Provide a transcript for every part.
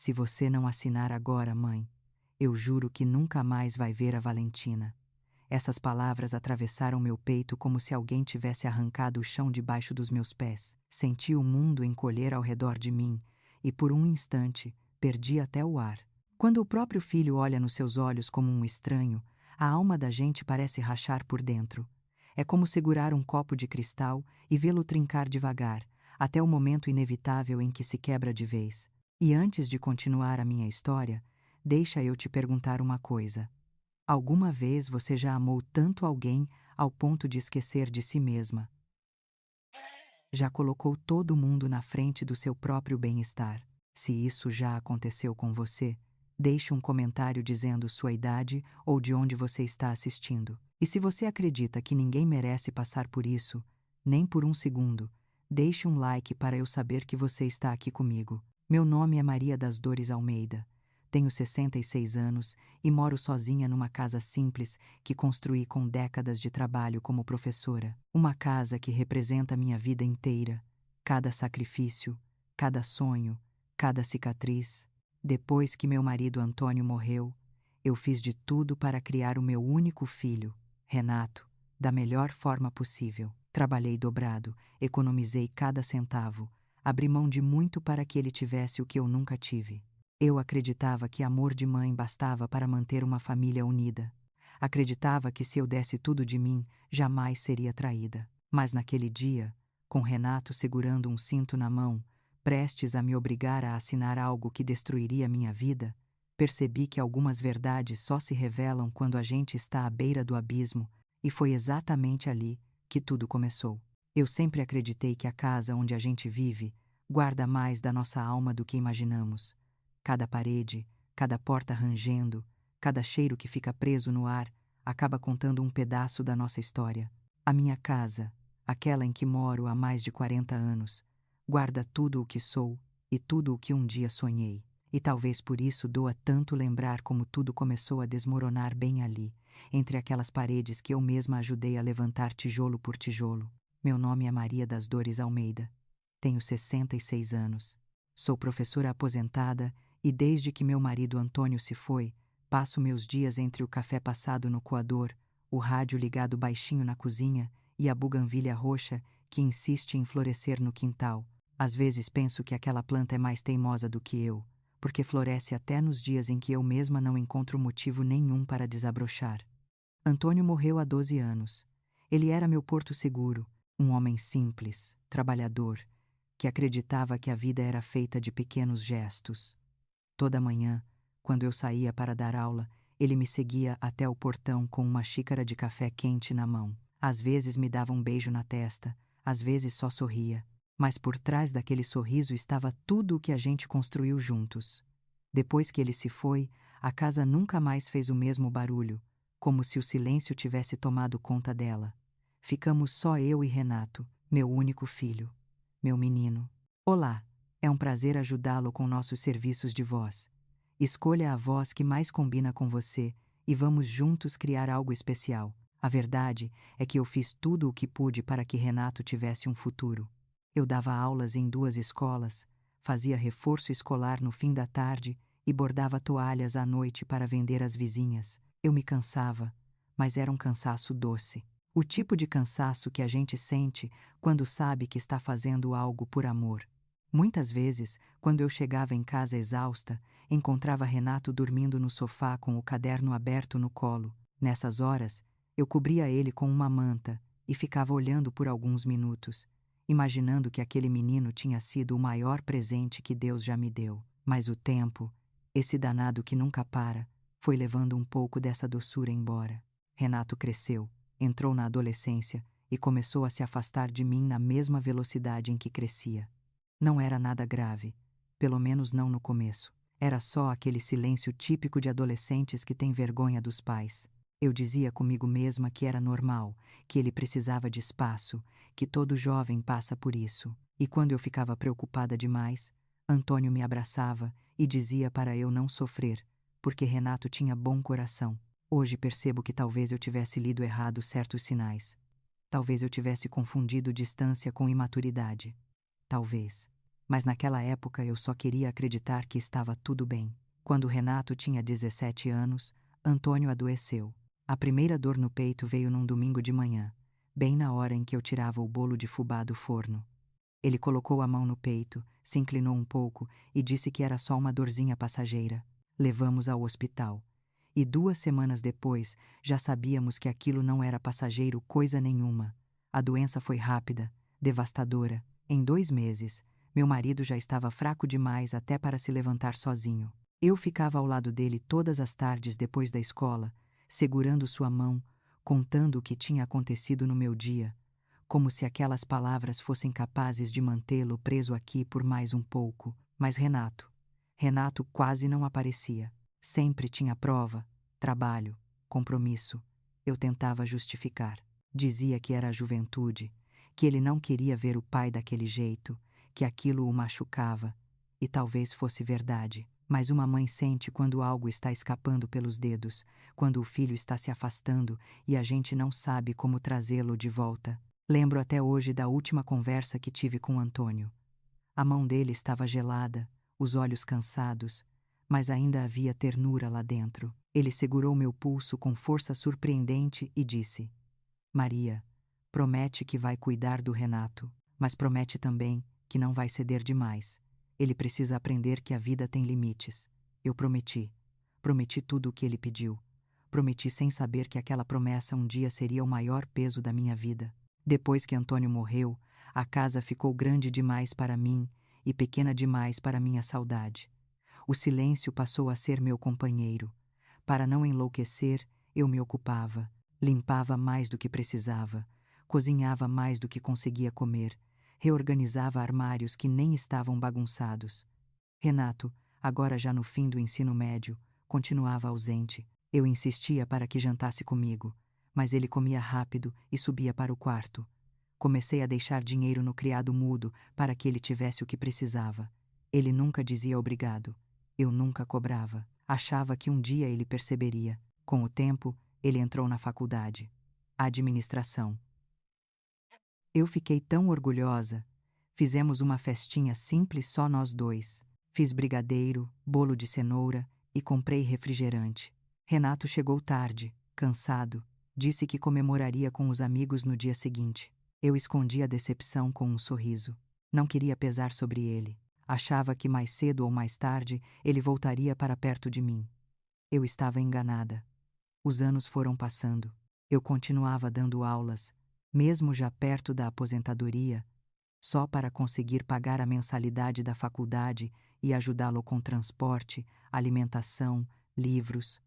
Se você não assinar agora, mãe, eu juro que nunca mais vai ver a Valentina. Essas palavras atravessaram meu peito como se alguém tivesse arrancado o chão debaixo dos meus pés. Senti o mundo encolher ao redor de mim e, por um instante, perdi até o ar. Quando o próprio filho olha nos seus olhos como um estranho, a alma da gente parece rachar por dentro. É como segurar um copo de cristal e vê-lo trincar devagar, até o momento inevitável em que se quebra de vez. E antes de continuar a minha história, deixa eu te perguntar uma coisa. Alguma vez você já amou tanto alguém ao ponto de esquecer de si mesma? Já colocou todo mundo na frente do seu próprio bem-estar? Se isso já aconteceu com você, deixe um comentário dizendo sua idade ou de onde você está assistindo. E se você acredita que ninguém merece passar por isso, nem por um segundo, deixe um like para eu saber que você está aqui comigo. Meu nome é Maria das Dores Almeida. Tenho 66 anos e moro sozinha numa casa simples que construí com décadas de trabalho como professora. Uma casa que representa minha vida inteira, cada sacrifício, cada sonho, cada cicatriz. Depois que meu marido Antônio morreu, eu fiz de tudo para criar o meu único filho, Renato, da melhor forma possível. Trabalhei dobrado, economizei cada centavo, abri mão de muito para que ele tivesse o que eu nunca tive. Eu acreditava que amor de mãe bastava para manter uma família unida. Acreditava que se eu desse tudo de mim, jamais seria traída. Mas naquele dia, com Renato segurando um cinto na mão, prestes a me obrigar a assinar algo que destruiria minha vida, percebi que algumas verdades só se revelam quando a gente está à beira do abismo, e foi exatamente ali que tudo começou. Eu sempre acreditei que a casa onde a gente vive guarda mais da nossa alma do que imaginamos. Cada parede, cada porta rangendo, cada cheiro que fica preso no ar, acaba contando um pedaço da nossa história. A minha casa, aquela em que moro há mais de 40 anos, guarda tudo o que sou e tudo o que um dia sonhei. E talvez por isso doa tanto lembrar como tudo começou a desmoronar bem ali, entre aquelas paredes que eu mesma ajudei a levantar tijolo por tijolo. Meu nome é Maria das Dores Almeida. Tenho 66 anos. Sou professora aposentada e desde que meu marido Antônio se foi, passo meus dias entre o café passado no coador, o rádio ligado baixinho na cozinha e a buganvília roxa que insiste em florescer no quintal. Às vezes penso que aquela planta é mais teimosa do que eu, porque floresce até nos dias em que eu mesma não encontro motivo nenhum para desabrochar. Antônio morreu há 12 anos. Ele era meu porto seguro, um homem simples, trabalhador, que acreditava que a vida era feita de pequenos gestos. Toda manhã, quando eu saía para dar aula, ele me seguia até o portão com uma xícara de café quente na mão. Às vezes me dava um beijo na testa, às vezes só sorria, mas por trás daquele sorriso estava tudo o que a gente construiu juntos. Depois que ele se foi, a casa nunca mais fez o mesmo barulho, como se o silêncio tivesse tomado conta dela. Ficamos só eu e Renato, meu único filho, meu menino. Olá! É um prazer ajudá-lo com nossos serviços de voz. Escolha a voz que mais combina com você e vamos juntos criar algo especial. A verdade é que eu fiz tudo o que pude para que Renato tivesse um futuro. Eu dava aulas em 2 escolas, fazia reforço escolar no fim da tarde e bordava toalhas à noite para vender às vizinhas. Eu me cansava, mas era um cansaço doce. O tipo de cansaço que a gente sente quando sabe que está fazendo algo por amor. Muitas vezes, quando eu chegava em casa exausta, encontrava Renato dormindo no sofá com o caderno aberto no colo. Nessas horas, eu cobria ele com uma manta e ficava olhando por alguns minutos, imaginando que aquele menino tinha sido o maior presente que Deus já me deu. Mas o tempo, esse danado que nunca para, foi levando um pouco dessa doçura embora. Renato cresceu, entrou na adolescência e começou a se afastar de mim na mesma velocidade em que crescia. Não era nada grave, pelo menos não no começo. Era só aquele silêncio típico de adolescentes que têm vergonha dos pais. Eu dizia comigo mesma que era normal, que ele precisava de espaço, que todo jovem passa por isso. E quando eu ficava preocupada demais, Antônio me abraçava e dizia para eu não sofrer, porque Renato tinha bom coração. Hoje percebo que talvez eu tivesse lido errado certos sinais. Talvez eu tivesse confundido distância com imaturidade. Talvez. mas naquela época eu só queria acreditar que estava tudo bem. Quando Renato tinha 17 anos, Antônio adoeceu. A primeira dor no peito veio num domingo de manhã, bem na hora em que eu tirava o bolo de fubá do forno. Ele colocou a mão no peito, se inclinou um pouco e disse que era só uma dorzinha passageira. Levamos ao hospital. E 2 semanas depois, já sabíamos que aquilo não era passageiro coisa nenhuma. A doença foi rápida, devastadora. Em 2 meses, meu marido já estava fraco demais até para se levantar sozinho. Eu ficava ao lado dele todas as tardes depois da escola, segurando sua mão, contando o que tinha acontecido no meu dia, como se aquelas palavras fossem capazes de mantê-lo preso aqui por mais um pouco. Mas Renato quase não aparecia. Sempre tinha prova, trabalho, compromisso. Eu tentava justificar. Dizia que era a juventude, que ele não queria ver o pai daquele jeito, que aquilo o machucava. E talvez fosse verdade. Mas uma mãe sente quando algo está escapando pelos dedos, quando o filho está se afastando e a gente não sabe como trazê-lo de volta. Lembro até hoje da última conversa que tive com Antônio. A mão dele estava gelada, os olhos cansados, mas ainda havia ternura lá dentro. Ele segurou meu pulso com força surpreendente e disse: Maria, promete que vai cuidar do Renato, mas promete também que não vai ceder demais. Ele precisa aprender que a vida tem limites. Eu prometi. Prometi tudo o que ele pediu. Prometi sem saber que aquela promessa um dia seria o maior peso da minha vida. Depois que Antônio morreu, a casa ficou grande demais para mim e pequena demais para minha saudade. O silêncio passou a ser meu companheiro. Para não enlouquecer, eu me ocupava. Limpava mais do que precisava. Cozinhava mais do que conseguia comer. Reorganizava armários que nem estavam bagunçados. Renato, agora já no fim do ensino médio, continuava ausente. Eu insistia para que jantasse comigo, mas ele comia rápido e subia para o quarto. Comecei a deixar dinheiro no criado mudo para que ele tivesse o que precisava. Ele nunca dizia obrigado. Eu nunca cobrava. Achava que um dia ele perceberia. Com o tempo, ele entrou na faculdade. Administração. Eu fiquei tão orgulhosa. Fizemos uma festinha simples só nós dois. Fiz brigadeiro, bolo de cenoura e comprei refrigerante. Renato chegou tarde, cansado. Disse que comemoraria com os amigos no dia seguinte. Eu escondi a decepção com um sorriso. Não queria pesar sobre ele. Achava que mais cedo ou mais tarde ele voltaria para perto de mim. Eu estava enganada. Os anos foram passando. Eu continuava dando aulas, mesmo já perto da aposentadoria, só para conseguir pagar a mensalidade da faculdade e ajudá-lo com transporte, alimentação, livros.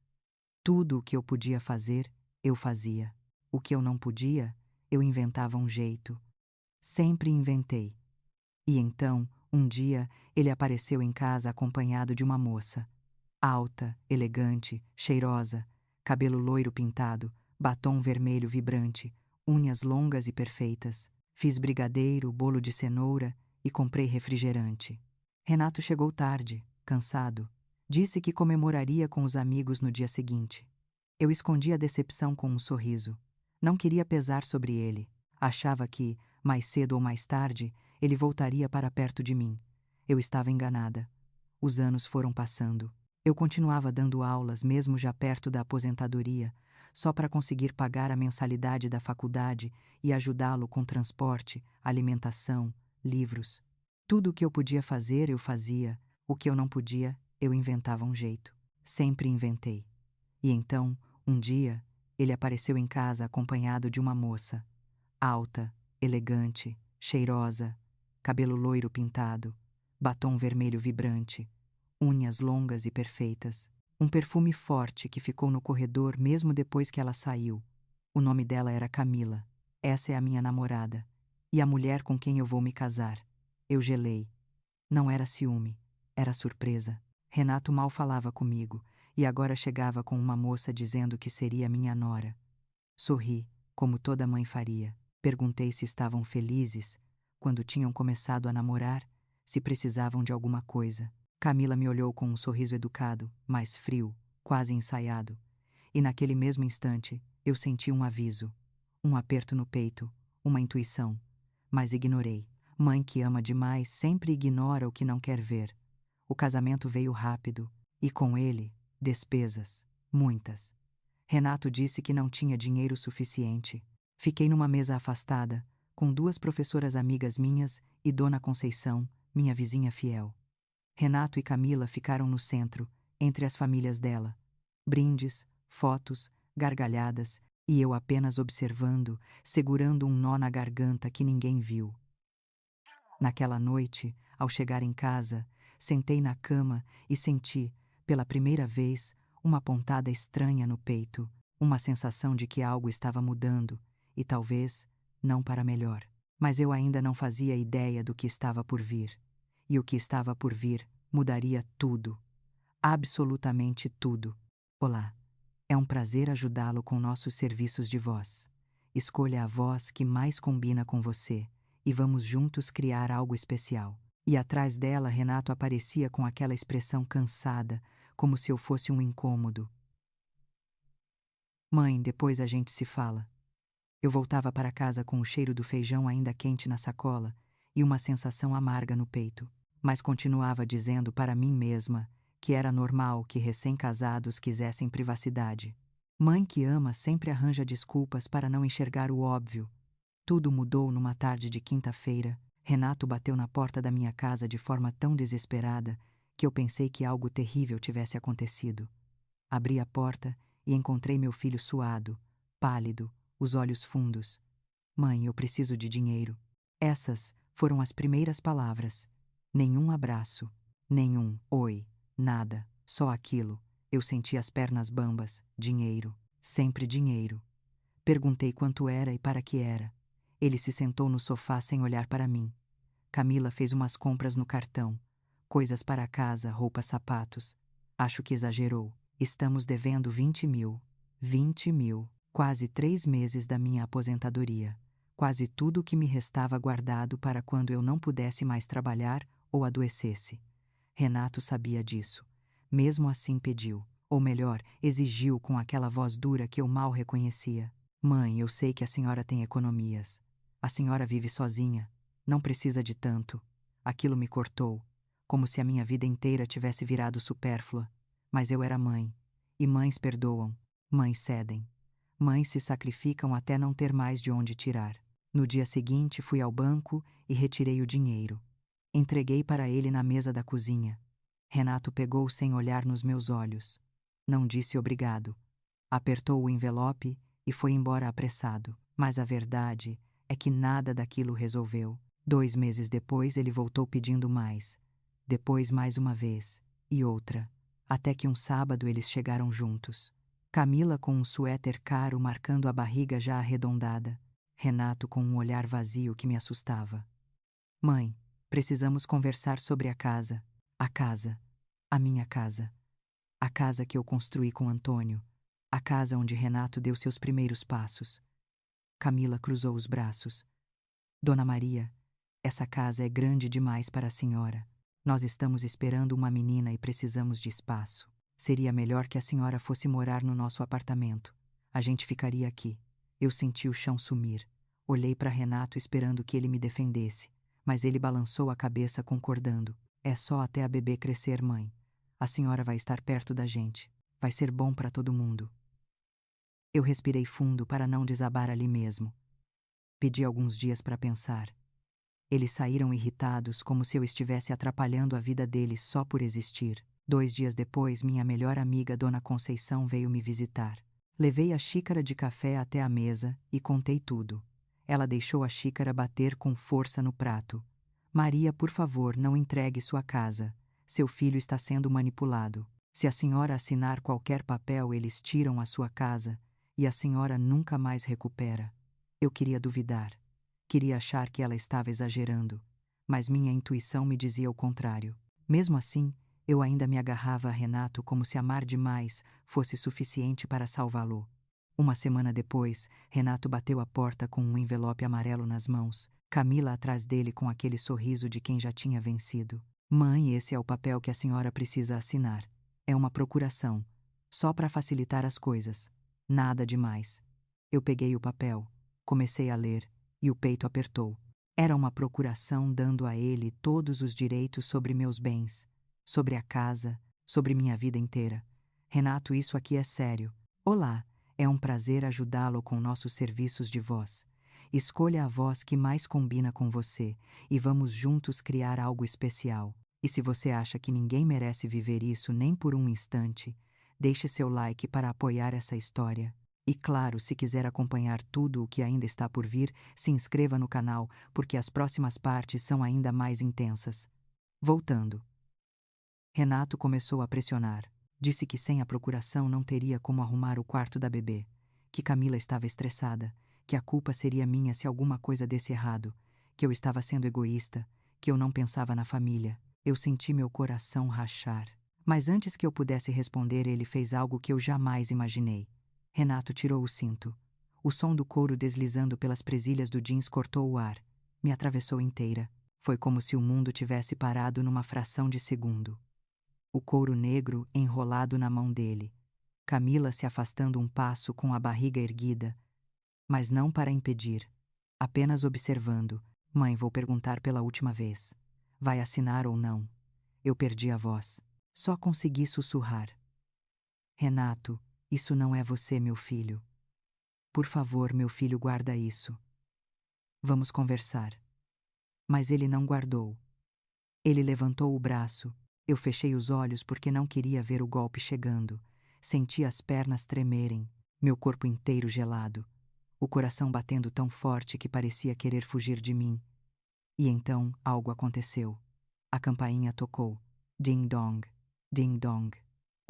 Tudo o que eu podia fazer, eu fazia. O que eu não podia, eu inventava um jeito. Sempre inventei. E então, um dia, ele apareceu em casa acompanhado de uma moça. Alta, elegante, cheirosa, cabelo loiro pintado, batom vermelho vibrante, unhas longas e perfeitas. Fiz brigadeiro, bolo de cenoura e comprei refrigerante. Renato chegou tarde, cansado. Disse que comemoraria com os amigos no dia seguinte. Eu escondi a decepção com um sorriso. Não queria pesar sobre ele. Achava que, mais cedo ou mais tarde, ele voltaria para perto de mim. Eu estava enganada. Os anos foram passando. Eu continuava dando aulas mesmo já perto da aposentadoria, só para conseguir pagar a mensalidade da faculdade e ajudá-lo com transporte, alimentação, livros. Tudo o que eu podia fazer, eu fazia. O que eu não podia, eu inventava um jeito. Sempre inventei. E então, um dia, ele apareceu em casa acompanhado de uma moça. Alta, elegante, cheirosa, cabelo loiro pintado, batom vermelho vibrante, unhas longas e perfeitas, um perfume forte que ficou no corredor mesmo depois que ela saiu. O nome dela era Camila. Essa é a minha namorada e a mulher com quem eu vou me casar. Eu gelei. Não era ciúme, era surpresa. Renato mal falava comigo e agora chegava com uma moça dizendo que seria minha nora. Sorri, como toda mãe faria. Perguntei se estavam felizes, quando tinham começado a namorar, se precisavam de alguma coisa. Camila me olhou com um sorriso educado, mais frio, quase ensaiado. E naquele mesmo instante, eu senti um aviso, um aperto no peito, uma intuição. Mas ignorei. Mãe que ama demais sempre ignora o que não quer ver. O casamento veio rápido, e com ele, despesas, muitas. Renato disse que não tinha dinheiro suficiente. Fiquei numa mesa afastada, com 2 professoras amigas minhas e Dona Conceição, minha vizinha fiel. Renato e Camila ficaram no centro, entre as famílias dela. Brindes, fotos, gargalhadas, e eu apenas observando, segurando um nó na garganta que ninguém viu. Naquela noite, ao chegar em casa, sentei na cama e senti, pela primeira vez, uma pontada estranha no peito, uma sensação de que algo estava mudando, e talvez não para melhor. Mas eu ainda não fazia ideia do que estava por vir. E o que estava por vir mudaria tudo. Absolutamente tudo. Olá. É um prazer ajudá-lo com nossos serviços de voz. Escolha a voz que mais combina com você e vamos juntos criar algo especial. E atrás dela, Renato aparecia com aquela expressão cansada, como se eu fosse um incômodo. Mãe, depois a gente se fala. Eu voltava para casa com o cheiro do feijão ainda quente na sacola e uma sensação amarga no peito, mas continuava dizendo para mim mesma que era normal que recém-casados quisessem privacidade. Mãe que ama sempre arranja desculpas para não enxergar o óbvio. Tudo mudou numa tarde de quinta-feira. Renato bateu na porta da minha casa de forma tão desesperada que eu pensei que algo terrível tivesse acontecido. Abri a porta e encontrei meu filho suado, pálido, os olhos fundos. Mãe, eu preciso de dinheiro. Essas foram as primeiras palavras. Nenhum abraço, nenhum oi, nada, só aquilo. Eu senti as pernas bambas. Dinheiro, sempre dinheiro. Perguntei quanto era e para que era. Ele se sentou no sofá sem olhar para mim. Camila fez umas compras no cartão. Coisas para a casa, roupas, sapatos. Acho que exagerou. Estamos devendo 20 mil. 20 mil. Quase 3 meses da minha aposentadoria. Quase tudo o que me restava guardado para quando eu não pudesse mais trabalhar ou adoecesse. Renato sabia disso. Mesmo assim pediu, ou melhor, exigiu com aquela voz dura que eu mal reconhecia. Mãe, eu sei que a senhora tem economias. A senhora vive sozinha. Não precisa de tanto. Aquilo me cortou, como se a minha vida inteira tivesse virado supérflua. Mas eu era mãe. E mães perdoam. Mães cedem. Mães se sacrificam até não ter mais de onde tirar. No dia seguinte, fui ao banco e retirei o dinheiro. Entreguei para ele na mesa da cozinha. Renato pegou sem olhar nos meus olhos. Não disse obrigado. Apertou o envelope e foi embora apressado. Mas a verdade é que nada daquilo resolveu. 2 meses depois ele voltou pedindo mais. Depois mais uma vez. E outra. Até que um sábado eles chegaram juntos. Camila com um suéter caro marcando a barriga já arredondada. Renato com um olhar vazio que me assustava. Mãe, precisamos conversar sobre a casa. A casa. A minha casa. A casa que eu construí com Antônio. A casa onde Renato deu seus primeiros passos. Camila cruzou os braços. Dona Maria, essa casa é grande demais para a senhora. Nós estamos esperando uma menina e precisamos de espaço. Seria melhor que a senhora fosse morar no nosso apartamento. A gente ficaria aqui. Eu senti o chão sumir. Olhei para Renato esperando que ele me defendesse, mas ele balançou a cabeça concordando. É só até a bebê crescer, mãe. A senhora vai estar perto da gente. Vai ser bom para todo mundo. Eu respirei fundo para não desabar ali mesmo. Pedi alguns dias para pensar. Eles saíram irritados, como se eu estivesse atrapalhando a vida deles só por existir. 2 dias depois, minha melhor amiga, Dona Conceição, veio me visitar. Levei a xícara de café até a mesa e contei tudo. Ela deixou a xícara bater com força no prato. Maria, por favor, não entregue sua casa. Seu filho está sendo manipulado. Se a senhora assinar qualquer papel, eles tiram a sua casa e a senhora nunca mais recupera. Eu queria duvidar. Queria achar que ela estava exagerando, mas minha intuição me dizia o contrário. Mesmo assim, eu ainda me agarrava a Renato como se amar demais fosse suficiente para salvá-lo. Uma semana depois, Renato bateu a porta com um envelope amarelo nas mãos, Camila atrás dele com aquele sorriso de quem já tinha vencido. Mãe, esse é o papel que a senhora precisa assinar. É uma procuração, só para facilitar as coisas. Nada demais. Eu peguei o papel, comecei a ler, e o peito apertou. Era uma procuração dando a ele todos os direitos sobre meus bens, sobre a casa, sobre minha vida inteira. Renato, isso aqui é sério. Olá, é um prazer ajudá-lo com nossos serviços de voz. Escolha a voz que mais combina com você e vamos juntos criar algo especial. E se você acha que ninguém merece viver isso nem por um instante, deixe seu like para apoiar essa história. E claro, se quiser acompanhar tudo o que ainda está por vir, se inscreva no canal, porque as próximas partes são ainda mais intensas. Voltando. Renato começou a pressionar. Disse que sem a procuração não teria como arrumar o quarto da bebê, que Camila estava estressada, que a culpa seria minha se alguma coisa desse errado, que eu estava sendo egoísta, que eu não pensava na família. Eu senti meu coração rachar. Mas antes que eu pudesse responder, ele fez algo que eu jamais imaginei. Renato tirou o cinto. O som do couro deslizando pelas presilhas do jeans cortou o ar. Me atravessou inteira. Foi como se o mundo tivesse parado numa fração de segundo. O couro negro enrolado na mão dele. Camila se afastando um passo com a barriga erguida, mas não para impedir. Apenas observando. Mãe, vou perguntar pela última vez. Vai assinar ou não? Eu perdi a voz. Só consegui sussurrar. Renato, isso não é você, meu filho. Por favor, meu filho, guarda isso. Vamos conversar. Mas ele não guardou. Ele levantou o braço. Eu fechei os olhos porque não queria ver o golpe chegando. Senti as pernas tremerem, meu corpo inteiro gelado. O coração batendo tão forte que parecia querer fugir de mim. E então algo aconteceu. A campainha tocou. Ding-dong, ding-dong.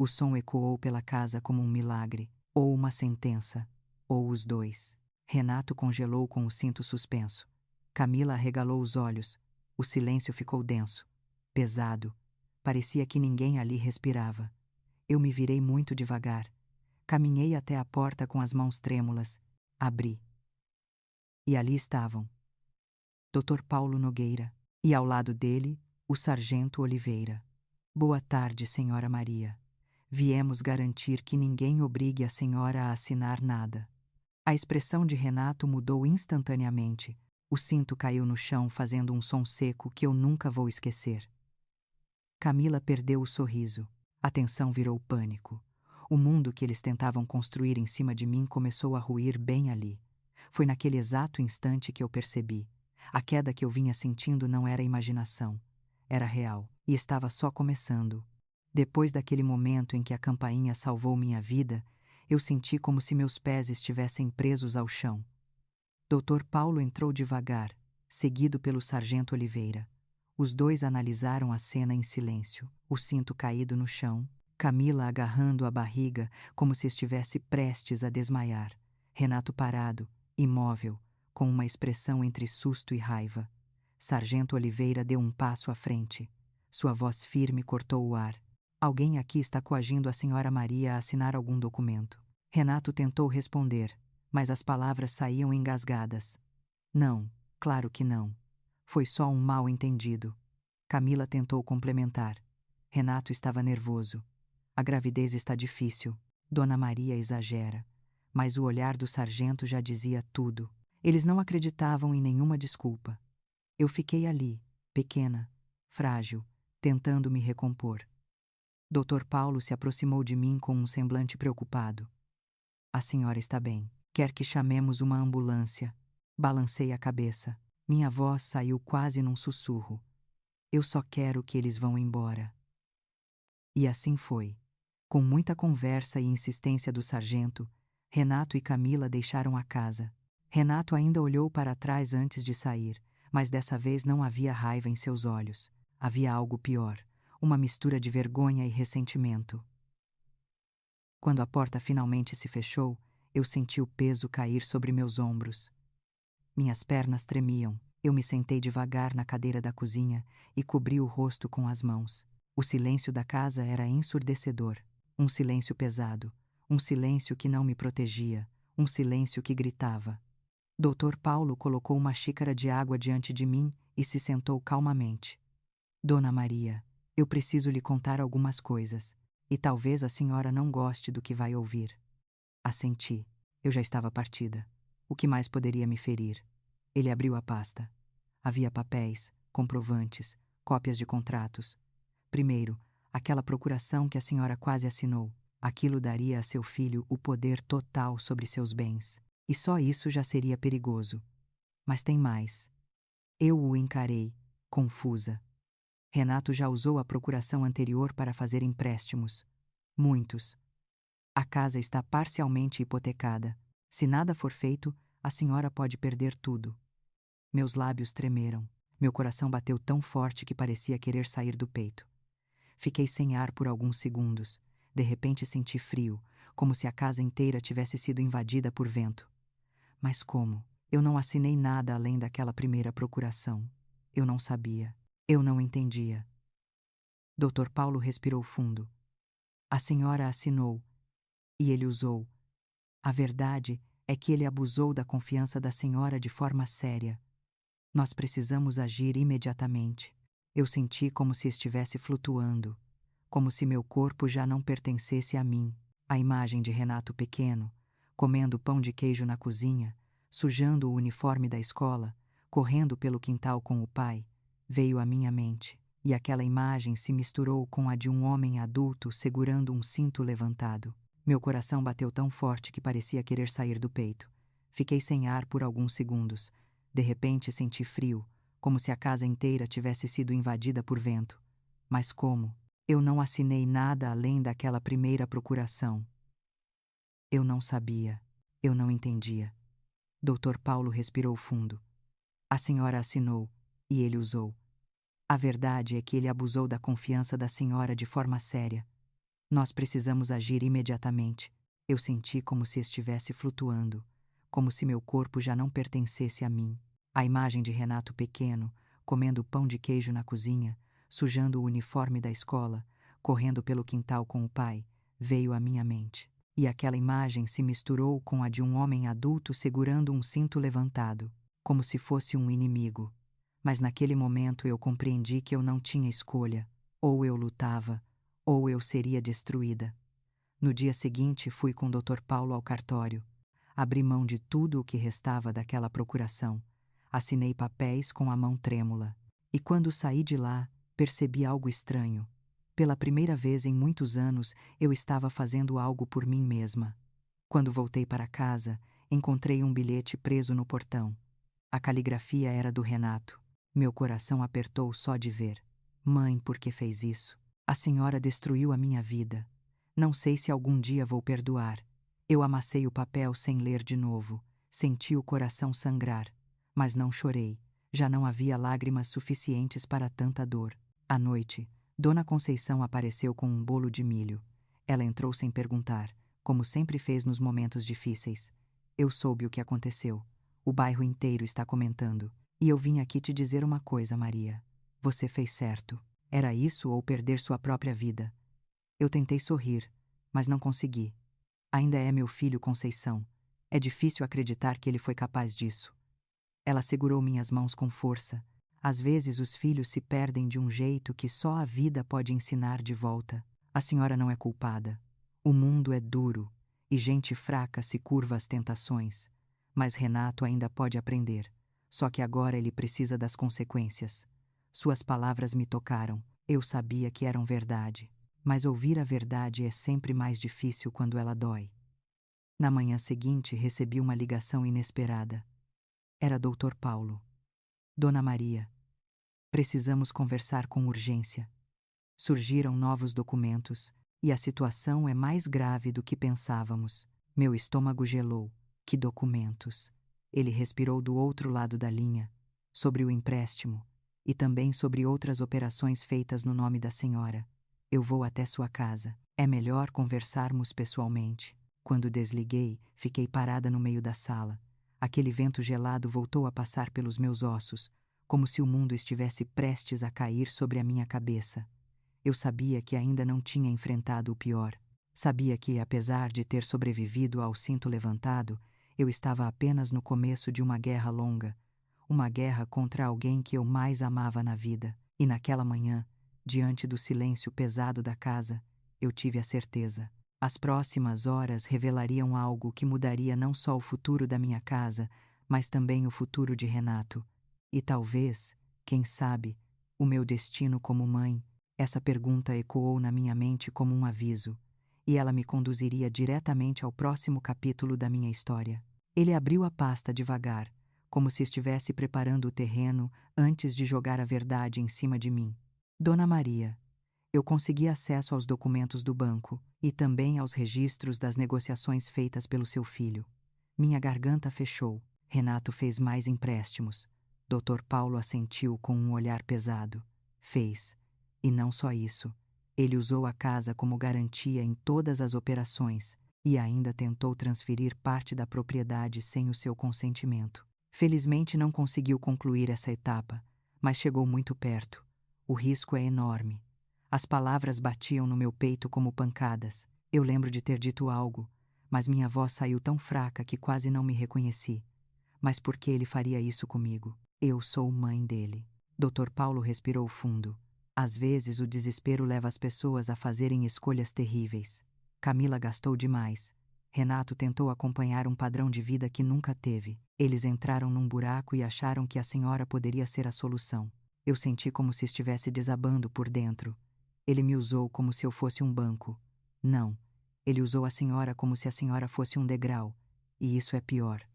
O som ecoou pela casa como um milagre, ou uma sentença, ou os dois. Renato congelou com o cinto suspenso. Camila arregalou os olhos. O silêncio ficou denso, pesado. Parecia que ninguém ali respirava. Eu me virei muito devagar. Caminhei até a porta com as mãos trêmulas. Abri. E ali estavam. Dr. Paulo Nogueira. E ao lado dele, o sargento Oliveira. Boa tarde, senhora Maria. Viemos garantir que ninguém obrigue a senhora a assinar nada. A expressão de Renato mudou instantaneamente. O cinto caiu no chão fazendo um som seco que eu nunca vou esquecer. Camila perdeu o sorriso. A tensão virou pânico. O mundo que eles tentavam construir em cima de mim começou a ruir bem ali. Foi naquele exato instante que eu percebi. A queda que eu vinha sentindo não era imaginação. Era real. E estava só começando. Depois daquele momento em que a campainha salvou minha vida, eu senti como se meus pés estivessem presos ao chão. Dr. Paulo entrou devagar, seguido pelo sargento Oliveira. Os dois analisaram a cena em silêncio, o cinto caído no chão, Camila agarrando a barriga como se estivesse prestes a desmaiar, Renato parado, imóvel, com uma expressão entre susto e raiva. Sargento Oliveira deu um passo à frente. Sua voz firme cortou o ar. Alguém aqui está coagindo a senhora Maria a assinar algum documento. Renato tentou responder, mas as palavras saíam engasgadas. Não, claro que não. Foi só um mal-entendido. Camila tentou complementar. Renato estava nervoso. A gravidez está difícil. Dona Maria exagera. Mas o olhar do sargento já dizia tudo. Eles não acreditavam em nenhuma desculpa. Eu fiquei ali, pequena, frágil, tentando me recompor. Dr. Paulo se aproximou de mim com um semblante preocupado. A senhora está bem. Quer que chamemos uma ambulância? Balancei a cabeça. Minha voz saiu quase num sussurro. Eu só quero que eles vão embora. E assim foi. Com muita conversa e insistência do sargento, Renato e Camila deixaram a casa. Renato ainda olhou para trás antes de sair, mas dessa vez não havia raiva em seus olhos. Havia algo pior, uma mistura de vergonha e ressentimento. Quando a porta finalmente se fechou, eu senti o peso cair sobre meus ombros. Minhas pernas tremiam. Eu me sentei devagar na cadeira da cozinha e cobri o rosto com as mãos. O silêncio da casa era ensurdecedor. Um silêncio pesado. Um silêncio que não me protegia. Um silêncio que gritava. Dr. Paulo colocou uma xícara de água diante de mim e se sentou calmamente. Dona Maria, eu preciso lhe contar algumas coisas, e talvez a senhora não goste do que vai ouvir. Assenti. Eu já estava partida. O que mais poderia me ferir? Ele abriu a pasta. Havia papéis, comprovantes, cópias de contratos. Primeiro, aquela procuração que a senhora quase assinou. Aquilo daria a seu filho o poder total sobre seus bens. E só isso já seria perigoso. Mas tem mais. Eu o encarei, confusa. Renato já usou a procuração anterior para fazer empréstimos. Muitos. A casa está parcialmente hipotecada. Se nada for feito, a senhora pode perder tudo. Meus lábios tremeram. Meu coração bateu tão forte que parecia querer sair do peito. Fiquei sem ar por alguns segundos. De repente senti frio, como se a casa inteira tivesse sido invadida por vento. Mas como? Eu não assinei nada além daquela primeira procuração. Eu não sabia. Eu não entendia. Dr. Paulo respirou fundo. A senhora assinou. E ele usou. A verdade é que ele abusou da confiança da senhora de forma séria. Nós precisamos agir imediatamente. Eu senti como se estivesse flutuando, como se meu corpo já não pertencesse a mim. A imagem de Renato pequeno, comendo pão de queijo na cozinha, sujando o uniforme da escola, correndo pelo quintal com o pai, veio à minha mente, e aquela imagem se misturou com a de um homem adulto segurando um cinto levantado. Meu coração bateu tão forte que parecia querer sair do peito. Fiquei sem ar por alguns segundos. De repente senti frio, como se a casa inteira tivesse sido invadida por vento. Mas como? Eu não assinei nada além daquela primeira procuração. Eu não sabia. Eu não entendia. Dr. Paulo respirou fundo. A senhora assinou, e ele usou. A verdade é que ele abusou da confiança da senhora de forma séria. Nós precisamos agir imediatamente. Eu senti como se estivesse flutuando, como se meu corpo já não pertencesse a mim. A imagem de Renato pequeno, comendo pão de queijo na cozinha, sujando o uniforme da escola, correndo pelo quintal com o pai, veio à minha mente. E aquela imagem se misturou com a de um homem adulto segurando um cinto levantado, como se fosse um inimigo. Mas naquele momento eu compreendi que eu não tinha escolha. Ou eu lutava, ou eu seria destruída. No dia seguinte fui com o Dr. Paulo ao cartório. Abri mão de tudo o que restava daquela procuração. Assinei papéis com a mão trêmula. E quando saí de lá, percebi algo estranho. Pela primeira vez em muitos anos, eu estava fazendo algo por mim mesma. Quando voltei para casa, encontrei um bilhete preso no portão. A caligrafia era do Renato. Meu coração apertou só de ver. Mãe, por que fez isso? A senhora destruiu a minha vida. Não sei se algum dia vou perdoar. Eu amassei o papel sem ler de novo. Senti o coração sangrar. Mas não chorei. Já não havia lágrimas suficientes para tanta dor. À noite, Dona Conceição apareceu com um bolo de milho. Ela entrou sem perguntar, como sempre fez nos momentos difíceis. Eu soube o que aconteceu. O bairro inteiro está comentando. E eu vim aqui te dizer uma coisa, Maria. Você fez certo. Era isso ou perder sua própria vida? Eu tentei sorrir, mas não consegui. Ainda é meu filho Conceição. É difícil acreditar que ele foi capaz disso. Ela segurou minhas mãos com força. Às vezes os filhos se perdem de um jeito que só a vida pode ensinar de volta. A senhora não é culpada. O mundo é duro, e gente fraca se curva às tentações. Mas Renato ainda pode aprender. Só que agora ele precisa das consequências. Suas palavras me tocaram. Eu sabia que eram verdade. Mas ouvir a verdade é sempre mais difícil quando ela dói. Na manhã seguinte, recebi uma ligação inesperada. Era Dr. Paulo. Dona Maria. Precisamos conversar com urgência. Surgiram novos documentos, e a situação é mais grave do que pensávamos. Meu estômago gelou. Que documentos? Ele respirou do outro lado da linha, sobre o empréstimo, e também sobre outras operações feitas no nome da senhora. Eu vou até sua casa. É melhor conversarmos pessoalmente. Quando desliguei, fiquei parada no meio da sala. Aquele vento gelado voltou a passar pelos meus ossos, como se o mundo estivesse prestes a cair sobre a minha cabeça. Eu sabia que ainda não tinha enfrentado o pior. Sabia que, apesar de ter sobrevivido ao cinto levantado, eu estava apenas no começo de uma guerra longa, uma guerra contra alguém que eu mais amava na vida. E naquela manhã, diante do silêncio pesado da casa, eu tive a certeza. As próximas horas revelariam algo que mudaria não só o futuro da minha casa, mas também o futuro de Renato. E talvez, quem sabe, o meu destino como mãe? Essa pergunta ecoou na minha mente como um aviso, e ela me conduziria diretamente ao próximo capítulo da minha história. Ele abriu a pasta devagar, como se estivesse preparando o terreno antes de jogar a verdade em cima de mim. Dona Maria, eu consegui acesso aos documentos do banco e também aos registros das negociações feitas pelo seu filho. Minha garganta fechou. Renato fez mais empréstimos. Dr. Paulo assentiu com um olhar pesado. Fez. E não só isso. Ele usou a casa como garantia em todas as operações e ainda tentou transferir parte da propriedade sem o seu consentimento. Felizmente não conseguiu concluir essa etapa, mas chegou muito perto. O risco é enorme. As palavras batiam no meu peito como pancadas. Eu lembro de ter dito algo, mas minha voz saiu tão fraca que quase não me reconheci. Mas por que ele faria isso comigo? Eu sou mãe dele. Dr. Paulo respirou fundo. Às vezes o desespero leva as pessoas a fazerem escolhas terríveis. Camila gastou demais. Renato tentou acompanhar um padrão de vida que nunca teve. Eles entraram num buraco e acharam que a senhora poderia ser a solução. Eu senti como se estivesse desabando por dentro. Ele me usou como se eu fosse um banco. Não, ele usou a senhora como se a senhora fosse um degrau. E isso é pior.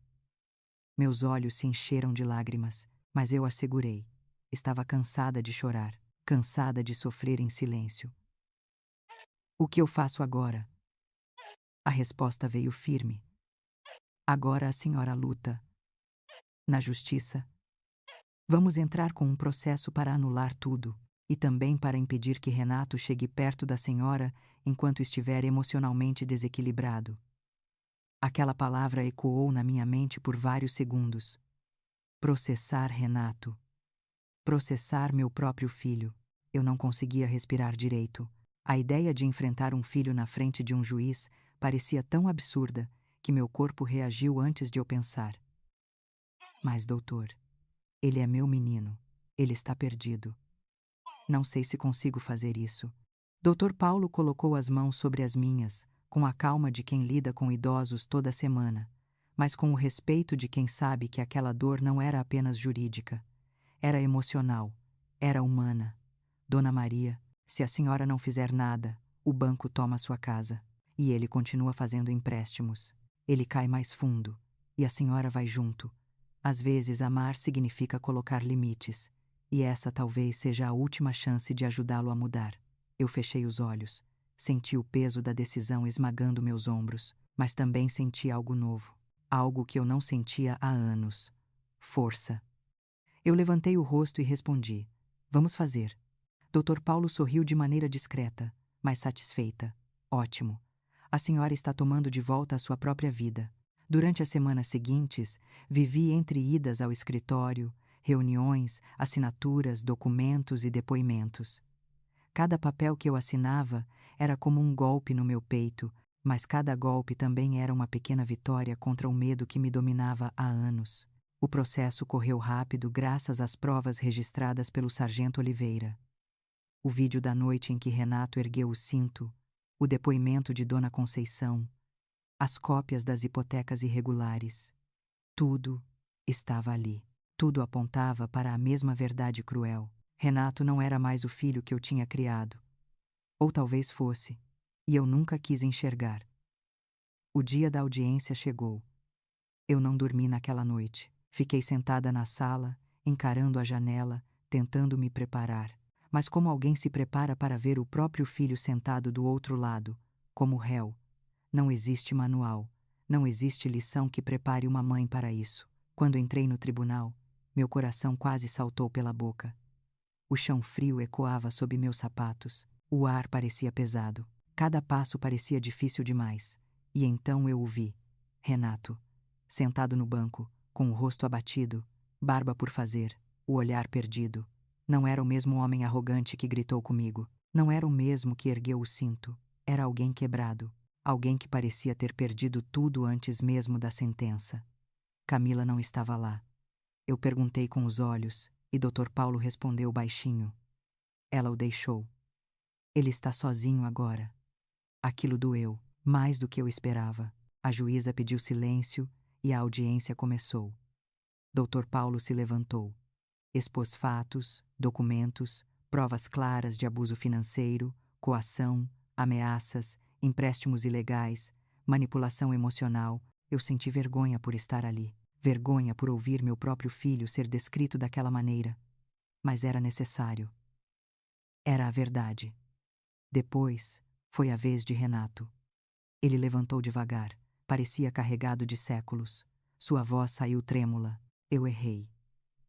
Meus olhos se encheram de lágrimas, mas eu as segurei. Estava cansada de chorar, cansada de sofrer em silêncio. O que eu faço agora? A resposta veio firme. Agora a senhora luta. Na justiça. Vamos entrar com um processo para anular tudo, e também para impedir que Renato chegue perto da senhora enquanto estiver emocionalmente desequilibrado. Aquela palavra ecoou na minha mente por vários segundos. Processar Renato. Processar meu próprio filho. Eu não conseguia respirar direito. A ideia de enfrentar um filho na frente de um juiz parecia tão absurda que meu corpo reagiu antes de eu pensar. Mas, doutor, ele é meu menino. Ele está perdido. Não sei se consigo fazer isso. Dr. Paulo colocou as mãos sobre as minhas, com a calma de quem lida com idosos toda semana, mas com o respeito de quem sabe que aquela dor não era apenas jurídica. Era emocional, era humana. Dona Maria, se a senhora não fizer nada, o banco toma sua casa. E ele continua fazendo empréstimos. Ele cai mais fundo. E a senhora vai junto. Às vezes, amar significa colocar limites. E essa talvez seja a última chance de ajudá-lo a mudar. Eu fechei os olhos. Senti o peso da decisão esmagando meus ombros, mas também senti algo novo. Algo que eu não sentia há anos. Força. Eu levantei o rosto e respondi: Vamos fazer. Dr. Paulo sorriu de maneira discreta, mas satisfeita. Ótimo. A senhora está tomando de volta a sua própria vida. Durante as semanas seguintes, vivi entre idas ao escritório, reuniões, assinaturas, documentos e depoimentos. Cada papel que eu assinava era como um golpe no meu peito, mas cada golpe também era uma pequena vitória contra o medo que me dominava há anos. O processo correu rápido graças às provas registradas pelo sargento Oliveira. O vídeo da noite em que Renato ergueu o cinto, o depoimento de Dona Conceição, as cópias das hipotecas irregulares. Tudo estava ali. Tudo apontava para a mesma verdade cruel. Renato não era mais o filho que eu tinha criado. Ou talvez fosse, e eu nunca quis enxergar. O dia da audiência chegou. Eu não dormi naquela noite. Fiquei sentada na sala, encarando a janela, tentando me preparar. Mas como alguém se prepara para ver o próprio filho sentado do outro lado, como réu? Não existe manual, não existe lição que prepare uma mãe para isso. Quando entrei no tribunal, meu coração quase saltou pela boca. O chão frio ecoava sob meus sapatos, o ar parecia pesado, cada passo parecia difícil demais. E então eu o vi, Renato, sentado no banco, com o rosto abatido, barba por fazer, o olhar perdido. Não era o mesmo homem arrogante que gritou comigo. Não era o mesmo que ergueu o cinto. Era alguém quebrado. Alguém que parecia ter perdido tudo antes mesmo da sentença. Camila não estava lá. Eu perguntei com os olhos, e Dr. Paulo respondeu baixinho. Ela o deixou. Ele está sozinho agora. Aquilo doeu, mais do que eu esperava. A juíza pediu silêncio e a audiência começou. Dr. Paulo se levantou. Expôs fatos, documentos, provas claras de abuso financeiro, coação, ameaças, empréstimos ilegais, manipulação emocional. Eu senti vergonha por estar ali, vergonha por ouvir meu próprio filho ser descrito daquela maneira. Mas era necessário. Era a verdade. Depois, foi a vez de Renato. Ele levantou devagar, parecia carregado de séculos. Sua voz saiu trêmula. Eu errei.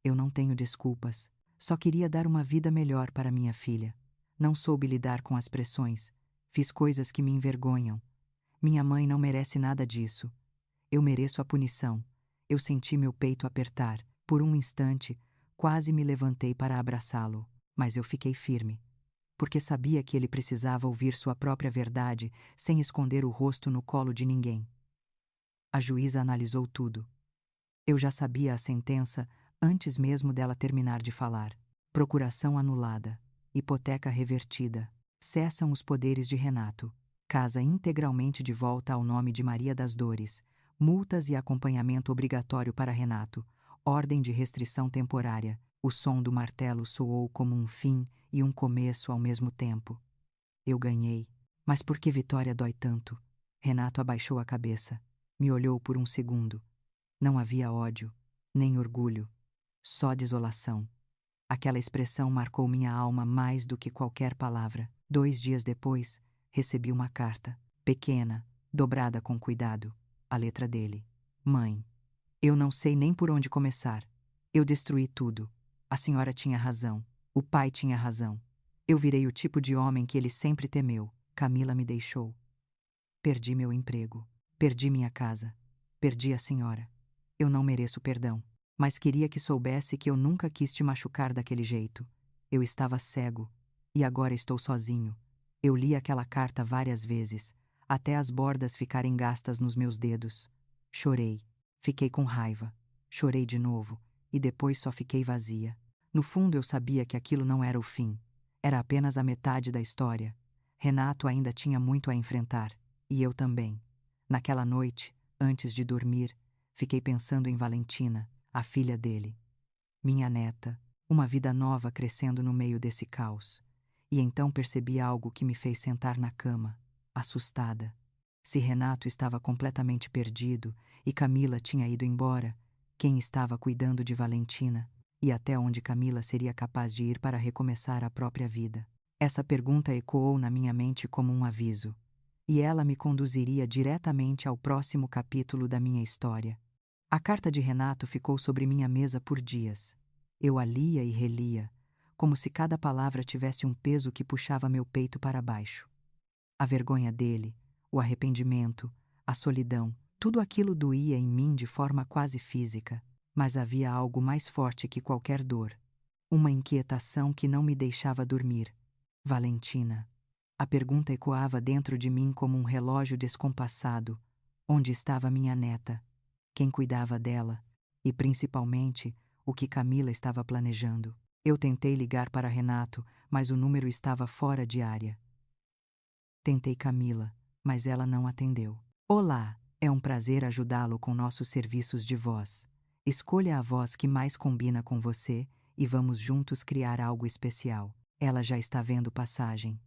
Eu não tenho desculpas. Só queria dar uma vida melhor para minha filha. Não soube lidar com as pressões. Fiz coisas que me envergonham. Minha mãe não merece nada disso. Eu mereço a punição. Eu senti meu peito apertar. Por um instante, quase me levantei para abraçá-lo. Mas eu fiquei firme. Porque sabia que ele precisava ouvir sua própria verdade sem esconder o rosto no colo de ninguém. A juíza analisou tudo. Eu já sabia a sentença antes mesmo dela terminar de falar. Procuração anulada. Hipoteca revertida. Cessam os poderes de Renato. Casa integralmente de volta ao nome de Maria das Dores. Multas e acompanhamento obrigatório para Renato. Ordem de restrição temporária. O som do martelo soou como um fim e um começo ao mesmo tempo. Eu ganhei. Mas por que vitória dói tanto? Renato abaixou a cabeça. Me olhou por um segundo. Não havia ódio, nem orgulho. Só desolação. Aquela expressão marcou minha alma mais do que qualquer palavra. 2 dias depois, recebi uma carta, pequena, dobrada com cuidado. A letra dele. Mãe. Eu não sei nem por onde começar. Eu destruí tudo. A senhora tinha razão. O pai tinha razão. Eu virei o tipo de homem que ele sempre temeu. Camila me deixou. Perdi meu emprego. Perdi minha casa. Perdi a senhora. Eu não mereço perdão. Mas queria que soubesse que eu nunca quis te machucar daquele jeito. Eu estava cego. E agora estou sozinho. Eu li aquela carta várias vezes, até as bordas ficarem gastas nos meus dedos. Chorei. Fiquei com raiva. Chorei de novo. E depois só fiquei vazia. No fundo eu sabia que aquilo não era o fim. Era apenas a metade da história. Renato ainda tinha muito a enfrentar. E eu também. Naquela noite, antes de dormir, fiquei pensando em Valentina, a filha dele. Minha neta, uma vida nova crescendo no meio desse caos. E então percebi algo que me fez sentar na cama, assustada. Se Renato estava completamente perdido e Camila tinha ido embora, quem estava cuidando de Valentina? E até onde Camila seria capaz de ir para recomeçar a própria vida? Essa pergunta ecoou na minha mente como um aviso. E ela me conduziria diretamente ao próximo capítulo da minha história. A carta de Renato ficou sobre minha mesa por dias. Eu a lia e relia, como se cada palavra tivesse um peso que puxava meu peito para baixo. A vergonha dele, o arrependimento, a solidão, tudo aquilo doía em mim de forma quase física, mas havia algo mais forte que qualquer dor. Uma inquietação que não me deixava dormir. Valentina. A pergunta ecoava dentro de mim como um relógio descompassado. Onde estava minha neta? Quem cuidava dela? E, principalmente, o que Camila estava planejando? Eu tentei ligar para Renato, mas o número estava fora de área. Tentei Camila, mas ela não atendeu. Olá, é um prazer ajudá-lo com nossos serviços de voz. Escolha a voz que mais combina com você e vamos juntos criar algo especial. Ela já está vendo passagem.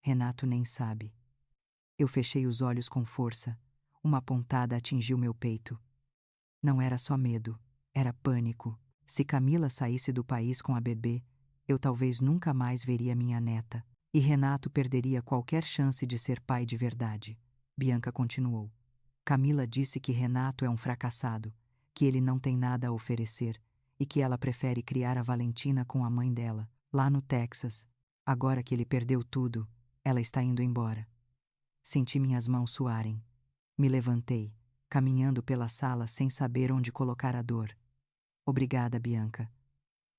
Renato nem sabe. Eu fechei os olhos com força. Uma pontada atingiu meu peito. Não era só medo, era pânico. Se Camila saísse do país com a bebê, eu talvez nunca mais veria minha neta. E Renato perderia qualquer chance de ser pai de verdade. Bianca continuou. Camila disse que Renato é um fracassado, que ele não tem nada a oferecer e que ela prefere criar a Valentina com a mãe dela, lá no Texas. Agora que ele perdeu tudo, ela está indo embora. Senti minhas mãos suarem. Me levantei, caminhando pela sala sem saber onde colocar a dor. Obrigada, Bianca.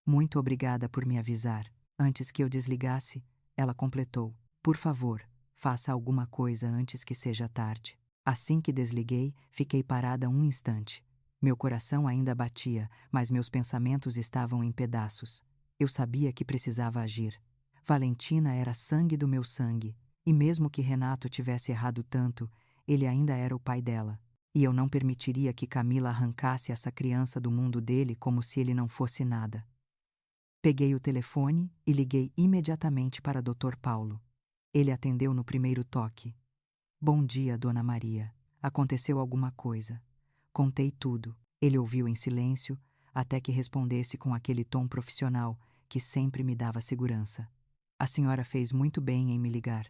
Muito obrigada por me avisar. Antes que eu desligasse, ela completou. Por favor, faça alguma coisa antes que seja tarde. Assim que desliguei, fiquei parada um instante. Meu coração ainda batia, mas meus pensamentos estavam em pedaços. Eu sabia que precisava agir. Valentina era sangue do meu sangue, e mesmo que Renato tivesse errado tanto, ele ainda era o pai dela. E eu não permitiria que Camila arrancasse essa criança do mundo dele como se ele não fosse nada. Peguei o telefone e liguei imediatamente para Dr. Paulo. Ele atendeu no primeiro toque. Bom dia, Dona Maria. Aconteceu alguma coisa. Contei tudo. Ele ouviu em silêncio, até que respondesse com aquele tom profissional que sempre me dava segurança. A senhora fez muito bem em me ligar.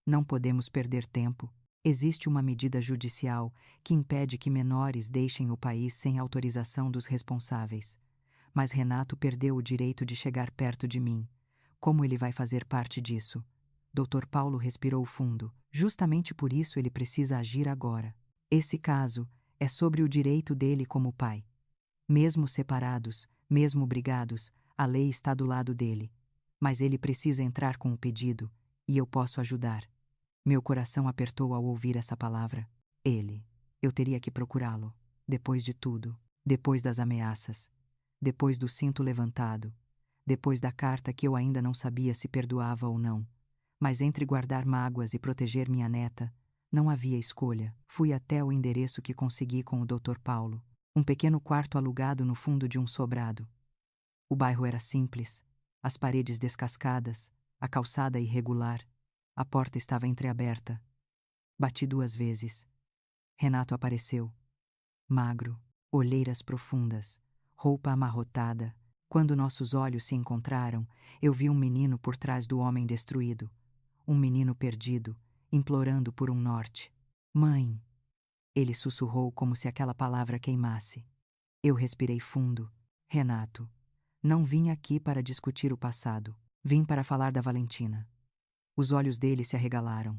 Não podemos perder tempo. Existe uma medida judicial que impede que menores deixem o país sem autorização dos responsáveis. Mas Renato perdeu o direito de chegar perto de mim. Como ele vai fazer parte disso? Dr. Paulo respirou fundo. Justamente por isso ele precisa agir agora. Esse caso é sobre o direito dele como pai. Mesmo separados, mesmo brigados, a lei está do lado dele. Mas ele precisa entrar com o pedido, e eu posso ajudar. Meu coração apertou ao ouvir essa palavra. Ele. Eu teria que procurá-lo. Depois de tudo. Depois das ameaças. Depois do cinto levantado. Depois da carta que eu ainda não sabia se perdoava ou não. Mas entre guardar mágoas e proteger minha neta, não havia escolha. Fui até o endereço que consegui com o Dr. Paulo. Um pequeno quarto alugado no fundo de um sobrado. O bairro era simples, as paredes descascadas, a calçada irregular, a porta estava entreaberta. Bati 2 vezes. Renato apareceu. Magro, olheiras profundas, roupa amarrotada. Quando nossos olhos se encontraram, eu vi um menino por trás do homem destruído. Um menino perdido, implorando por um norte. Mãe! Ele sussurrou como se aquela palavra queimasse. Eu respirei fundo. Renato, não vim aqui para discutir o passado. Vim para falar da Valentina. Os olhos dele se arregalaram.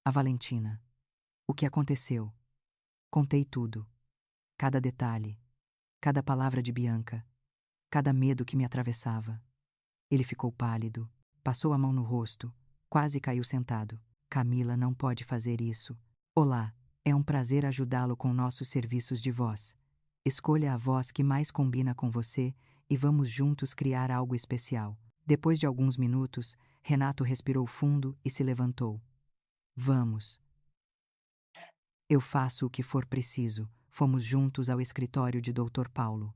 A Valentina. O que aconteceu? Contei tudo. Cada detalhe. Cada palavra de Bianca. Cada medo que me atravessava. Ele ficou pálido. Passou a mão no rosto. Quase caiu sentado. Camila não pode fazer isso. Olá, é um prazer ajudá-lo com nossos serviços de voz. Escolha a voz que mais combina com você e vamos juntos criar algo especial. Depois de alguns minutos, Renato respirou fundo e se levantou. Vamos. Eu faço o que for preciso. Fomos juntos ao escritório de Dr. Paulo.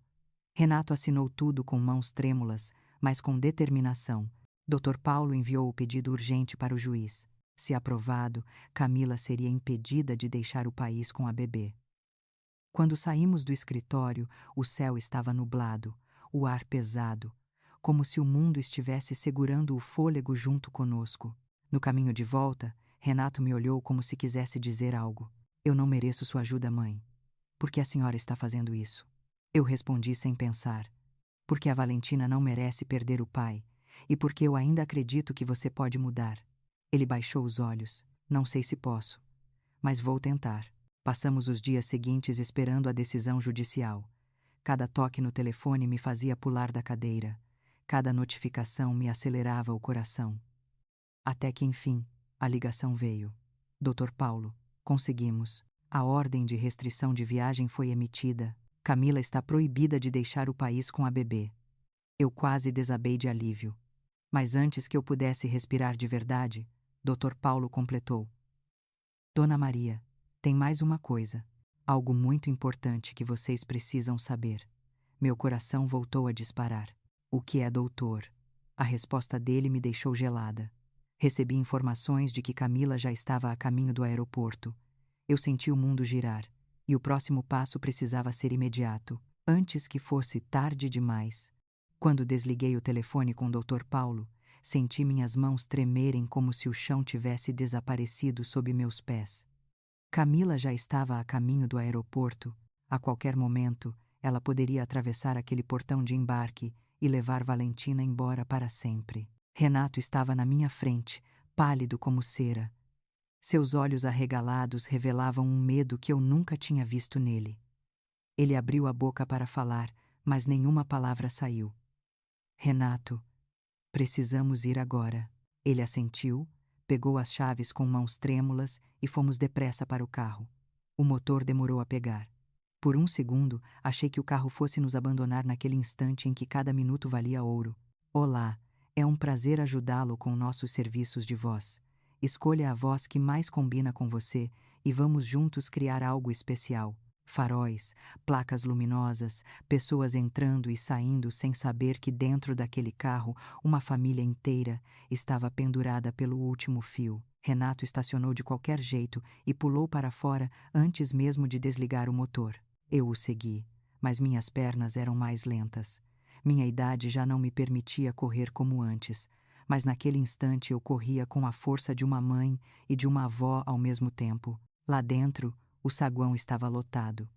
Renato assinou tudo com mãos trêmulas, mas com determinação. Dr. Paulo enviou o pedido urgente para o juiz. Se aprovado, Camila seria impedida de deixar o país com a bebê. Quando saímos do escritório, o céu estava nublado, o ar pesado, como se o mundo estivesse segurando o fôlego junto conosco. No caminho de volta, Renato me olhou como se quisesse dizer algo. Eu não mereço sua ajuda, mãe. Por que a senhora está fazendo isso? Eu respondi sem pensar. Porque a Valentina não merece perder o pai, e porque eu ainda acredito que você pode mudar. Ele baixou os olhos. Não sei se posso, mas vou tentar. Passamos os dias seguintes esperando a decisão judicial. Cada toque no telefone me fazia pular da cadeira. Cada notificação me acelerava o coração. Até que, enfim, a ligação veio. Dr. Paulo, conseguimos. A ordem de restrição de viagem foi emitida. Camila está proibida de deixar o país com a bebê. Eu quase desabei de alívio. Mas antes que eu pudesse respirar de verdade, Dr. Paulo completou. Dona Maria, tem mais uma coisa. Algo muito importante que vocês precisam saber. Meu coração voltou a disparar. O que é doutor? A resposta dele me deixou gelada. Recebi informações de que Camila já estava a caminho do aeroporto. Eu senti o mundo girar, e o próximo passo precisava ser imediato, antes que fosse tarde demais. Quando desliguei o telefone com o Dr. Paulo, senti minhas mãos tremerem como se o chão tivesse desaparecido sob meus pés. Camila já estava a caminho do aeroporto. A qualquer momento, ela poderia atravessar aquele portão de embarque e levar Valentina embora para sempre. Renato estava na minha frente, pálido como cera. Seus olhos arregalados revelavam um medo que eu nunca tinha visto nele. Ele abriu a boca para falar, mas nenhuma palavra saiu. Renato, precisamos ir agora. Ele assentiu, pegou as chaves com mãos trêmulas e fomos depressa para o carro. O motor demorou a pegar. Por um segundo, achei que o carro fosse nos abandonar naquele instante em que cada minuto valia ouro. Olá, é um prazer ajudá-lo com nossos serviços de voz. Escolha a voz que mais combina com você e vamos juntos criar algo especial. Faróis, placas luminosas, pessoas entrando e saindo sem saber que dentro daquele carro uma família inteira estava pendurada pelo último fio. Renato estacionou de qualquer jeito e pulou para fora antes mesmo de desligar o motor. Eu o segui, mas minhas pernas eram mais lentas. Minha idade já não me permitia correr como antes, mas naquele instante eu corria com a força de uma mãe e de uma avó ao mesmo tempo. Lá dentro, o saguão estava lotado.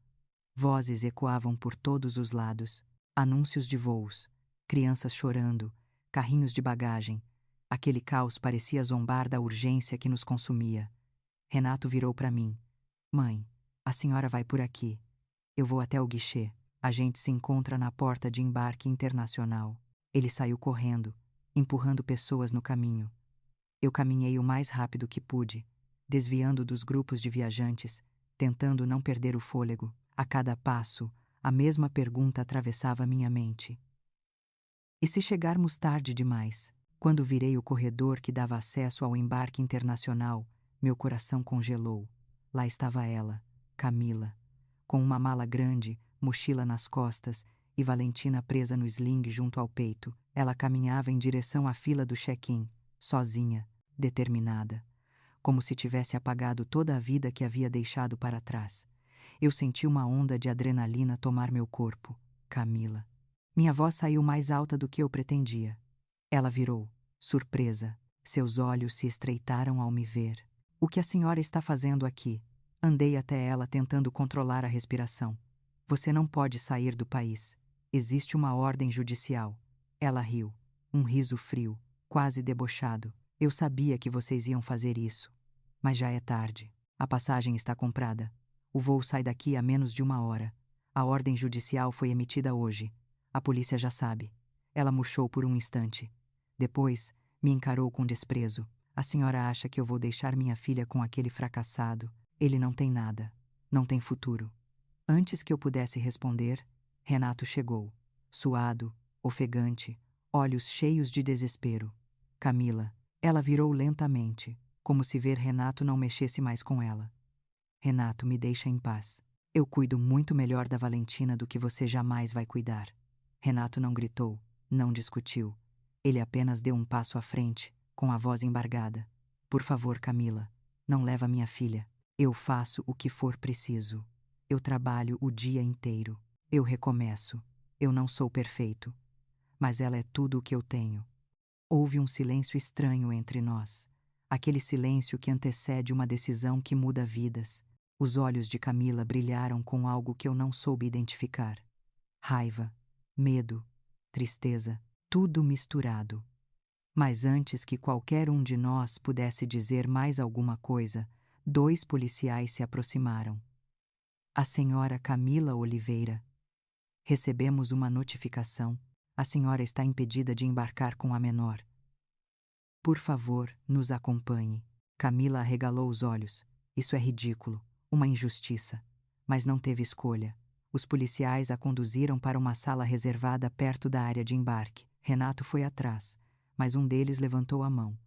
Vozes ecoavam por todos os lados, anúncios de voos, crianças chorando, carrinhos de bagagem. Aquele caos parecia zombar da urgência que nos consumia. Renato virou para mim. Mãe, a senhora vai por aqui. Eu vou até o guichê. A gente se encontra na porta de embarque internacional. Ele saiu correndo, empurrando pessoas no caminho. Eu caminhei o mais rápido que pude, desviando dos grupos de viajantes, tentando não perder o fôlego. A cada passo, a mesma pergunta atravessava minha mente. E se chegarmos tarde demais? Quando virei o corredor que dava acesso ao embarque internacional, meu coração congelou. Lá estava ela, Camila, com uma mala grande, mochila nas costas e Valentina presa no sling junto ao peito. Ela caminhava em direção à fila do check-in, sozinha, determinada, como se tivesse apagado toda a vida que havia deixado para trás. Eu senti uma onda de adrenalina tomar meu corpo. Camila. Minha voz saiu mais alta do que eu pretendia. Ela virou, surpresa. Seus olhos se estreitaram ao me ver. O que a senhora está fazendo aqui? Andei até ela tentando controlar a respiração. Você não pode sair do país. Existe uma ordem judicial. Ela riu. Um riso frio, quase debochado. Eu sabia que vocês iam fazer isso. Mas já é tarde. A passagem está comprada. O voo sai daqui a menos de 1 hora. A ordem judicial foi emitida hoje. A polícia já sabe. Ela murchou por um instante. Depois, me encarou com desprezo. A senhora acha que eu vou deixar minha filha com aquele fracassado? Ele não tem nada. Não tem futuro. Antes que eu pudesse responder, Renato chegou. Suado, ofegante, olhos cheios de desespero. Camila. Ela virou lentamente, como se ver Renato não mexesse mais com ela. Renato, me deixa em paz. Eu cuido muito melhor da Valentina do que você jamais vai cuidar. Renato não gritou, não discutiu. Ele apenas deu um passo à frente, com a voz embargada. Por favor, Camila, não leva minha filha. Eu faço o que for preciso. Eu trabalho o dia inteiro. Eu recomeço. Eu não sou perfeito. Mas ela é tudo o que eu tenho. Houve um silêncio estranho entre nós. Aquele silêncio que antecede uma decisão que muda vidas. Os olhos de Camila brilharam com algo que eu não soube identificar. Raiva, medo, tristeza, tudo misturado. Mas antes que qualquer um de nós pudesse dizer mais alguma coisa, 2 policiais se aproximaram. A senhora Camila Oliveira. Recebemos uma notificação. A senhora está impedida de embarcar com a menor. Por favor, nos acompanhe. Camila arregalou os olhos. Isso é ridículo. Uma injustiça. Mas não teve escolha. Os policiais a conduziram para uma sala reservada perto da área de embarque. Renato foi atrás, mas um deles levantou a mão.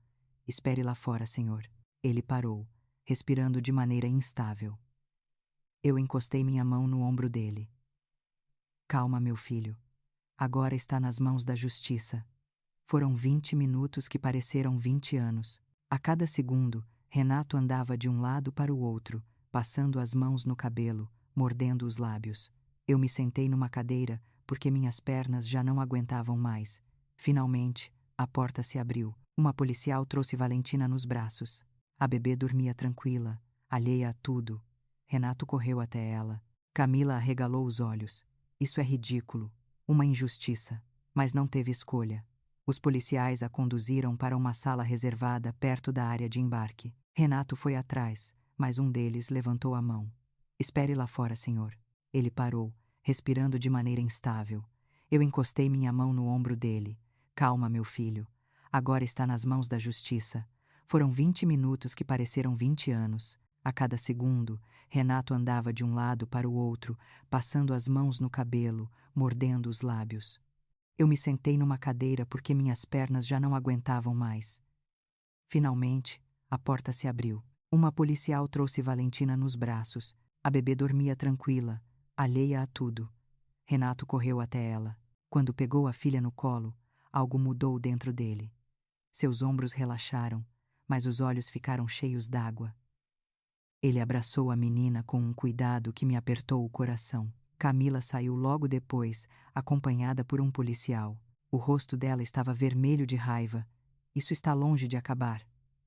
Espere lá fora, senhor. Ele parou, respirando de maneira instável. Eu encostei minha mão no ombro dele. Calma, meu filho. Agora está nas mãos da justiça. Foram 20 minutos que pareceram 20 anos. A cada segundo, Renato andava de um lado para o outro, passando as mãos no cabelo, mordendo os lábios. Eu me sentei numa cadeira porque minhas pernas já não aguentavam mais. Finalmente, a porta se abriu. Uma policial trouxe Valentina nos braços. A bebê dormia tranquila, alheia a tudo. Renato correu até ela. Camila arregalou os olhos. Isso é ridículo. Uma injustiça. Mas não teve escolha. Os policiais a conduziram para uma sala reservada perto da área de embarque. Renato foi atrás, mas um deles levantou a mão. Espere lá fora, senhor. Ele parou, respirando de maneira instável. Eu encostei minha mão no ombro dele. Calma, meu filho. Agora está nas mãos da justiça. Foram 20 minutos que pareceram 20 anos. A cada segundo, Renato andava de um lado para o outro, passando as mãos no cabelo, mordendo os lábios. Eu me sentei numa cadeira porque minhas pernas já não aguentavam mais. Finalmente, a porta se abriu. Uma policial trouxe Valentina nos braços. A bebê dormia tranquila, alheia a tudo. Renato correu até ela. Quando pegou a filha no colo, algo mudou dentro dele. Seus ombros relaxaram, mas os olhos ficaram cheios d'água. Ele abraçou a menina com um cuidado que me apertou o coração. Camila saiu logo depois, acompanhada por um policial. O rosto dela estava vermelho de raiva. Isso está longe de acabar.